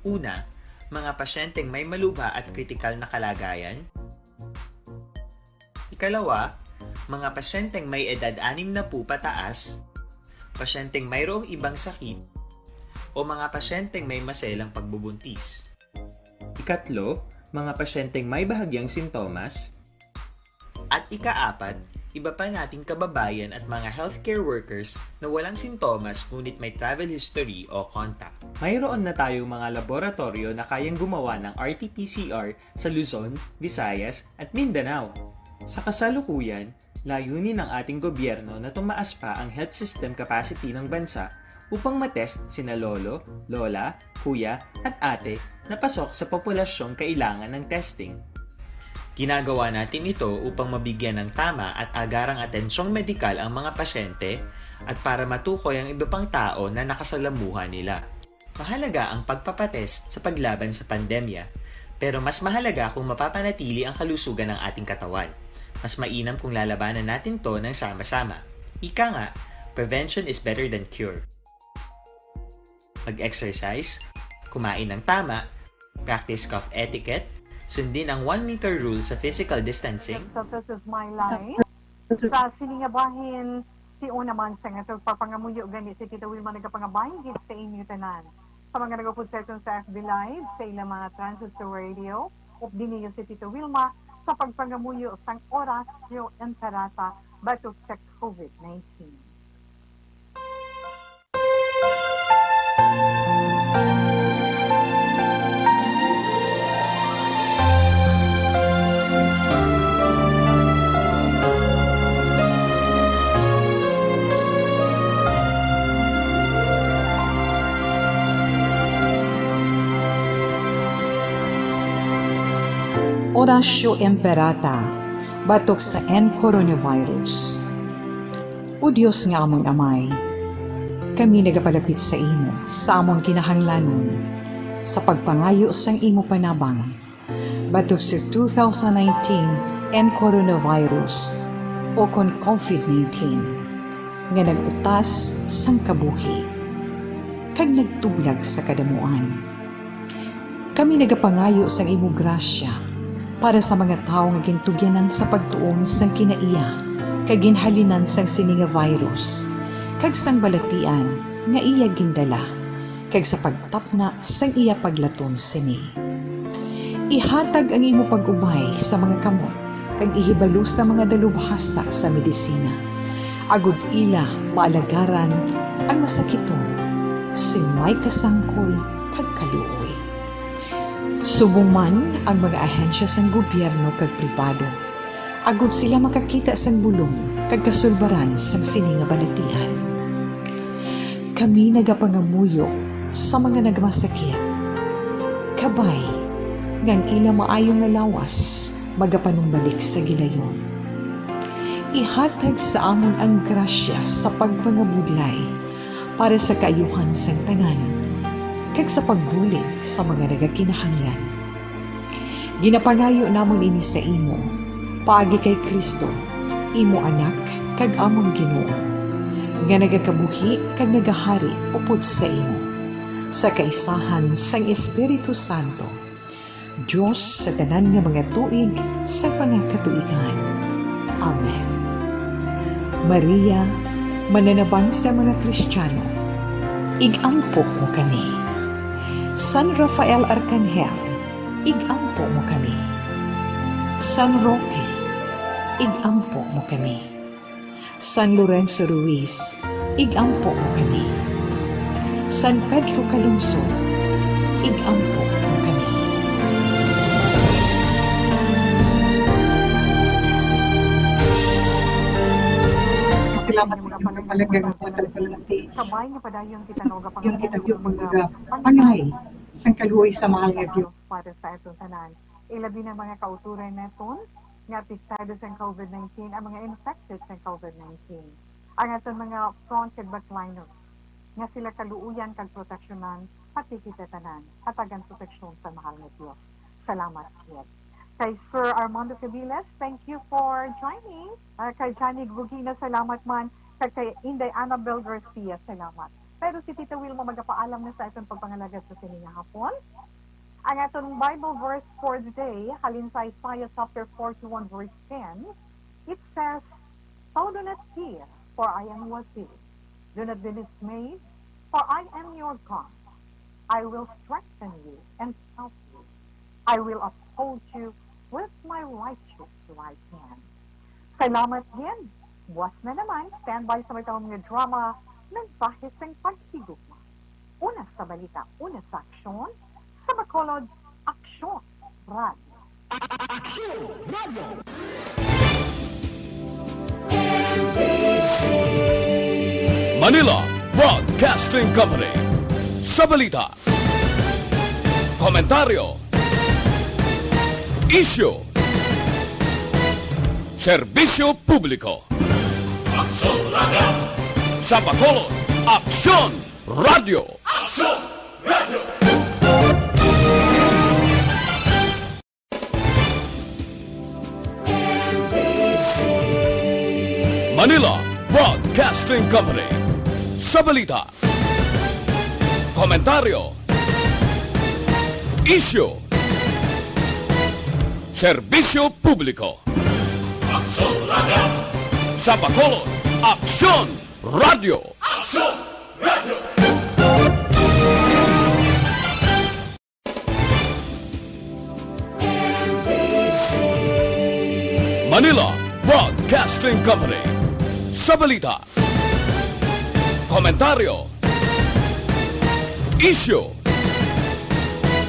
Una, mga pasyenteng may malubha at kritikal na kalagayan. Ikalawa, mga pasyenteng may edad 60 pataas, pasyenteng mayroong ibang sakit, o mga pasyenteng may maselang pagbubuntis. Ikatlo, mga pasyenteng may bahagyang sintomas. At ikaapat, iba pa nating kababayan at mga healthcare workers na walang sintomas ngunit may travel history o contact. Mayroon na tayong mga laboratorio na kayang gumawa ng RT-PCR sa Luzon, Visayas at Mindanao. Sa kasalukuyan, layunin ng ating gobyerno na tumaas pa ang health system capacity ng bansa upang matest sina lolo, lola, kuya at ate na pasok sa populasyong kailangan ng testing. Ginagawa natin ito upang mabigyan ng tama at agarang atensyong medikal ang mga pasyente at para matukoy ang iba pang tao na nakasalamuha nila. Mahalaga ang pagpapatest sa paglaban sa pandemya, pero mas mahalaga kung mapapanatili ang kalusugan ng ating katawan. Mas mainam kung lalabanan natin to ng sama-sama. Ika nga, prevention is better than cure. Mag-exercise, kumain ng tama, practice cough etiquette, Sundin ang 1 meter rule sa physical distancing. So this is my line. Sa siningabahin, si una man sa nga pagpangamuyo gani si Tita Wilma nagapangabahin gid sa inyo tanan. Sa mga nagapod sa FB Live, sa ilang mga transistor radio, updiniyo si Tita Wilma sa pagpangamuyo sang Orasyo Imperata batok sa COVID-19. Orasyo Imperata, batok sa coronavirus. O Diyos nga among amay, kami nagapalapit sa imo, sa among kinahanglanon, sa pagpangayo sang imo panabang, batok sa 2019 coronavirus o kon COVID-19, nga nagutas sang kabuhi, kag nagtublag sa kadamuan. Kami nagapangayo sang imo grasya, para sa mga tao nga gintugyanan sa pagtuon sang kinaiya kag ginhalinan sang sini nga virus kag sang balatian nga iya gindala kag sa pagtapna sang iya paglaton sini. Ihatag ang imo pag-ubay sa mga kamot kag ihibalo sa mga dalubhasa sa medisina. Agud ila maalagaran ang masakiton sing may kasangkol kag kaluoy. Subong man ang mga ahensya sang gobyerno kag pribado, agud sila makakita sang bulong kag kasulbaran sang sini nga balatian. Kami nagapangamuyo sa mga nagmasakit, kabay ngang ila maayo nga lawas magapanumbalik sa gilayon. Ihatag sa amon ang grasya sa pagpangabudlay para sa kaayuhan sang tanan kag sa pagbulig sa mga nagakinahanglan. Ginapangayo namon ini sa imo, paagi kay Kristo, imo anak kag among Ginoo, nga nagakabuhi kag nagahari upod sa imo, sa kaisahan sang Espiritu Santo, Diyos sa tanan nga mga tuig sa pangakatuigan. Amen. Maria, mananabang sa mga Kristiyano, igampo mo kami. San Rafael Arcangel, igampo mo kami. San Roque, igampo mo kami. San Lorenzo Ruiz, igampo mo kami. San Pedro Calungsod, igampo mo kami. Salamat sa inyong palagang pagpalati. Sabay nga padayon kita no Yung kitagyo pangay sang kaluoy sa mahal nga Dios. Para sa itong tanan. Ilabi ng mga kauturan naton nga apektado sa COVID-19 ang mga infected sa COVID-19. Ang atong mga fronted backliners nga sila kaluuyan kag proteksyonan pati kita tanan hatagan proteksyon sa mahal nga Dios. Salamat Dios. Kay Sir Armando Cabiles, thank you for joining. Kay Janig Bugina, salamat man. Kay Inday Annabel Garcia, salamat. Pero si Tita Wilma magpaalam na sa itong pagpangalaga sa sininga hapon. Ang atong Bible verse for the day, halin sa Isaiah chapter 41 verse 10, it says, "So do not fear, for I am with you. Do not be dismayed, for I am your God. I will strengthen you and help you. I will uphold you with my righteous right hand." Salamat din. Buwas na naman, standby sa mga drama ng bahis ng paghigugma. Una sa balita, una sa aksyon, sa Bacolod, Aksyon Radio. Aksyon Radio! Manila Broadcasting Company. Sa balita, komentaryo, issue, serbisyo publiko. Aksyon Radio! Sa Bacolod, Aksyon Radio! Aksyon Radio! Manila Broadcasting Company. Sa balita, komentaryo, issue, Serbisyo Publiko. Sa Bacolod, Aksyon Radio. Manila Broadcasting Company. Sa balita, komentaryo, isyu,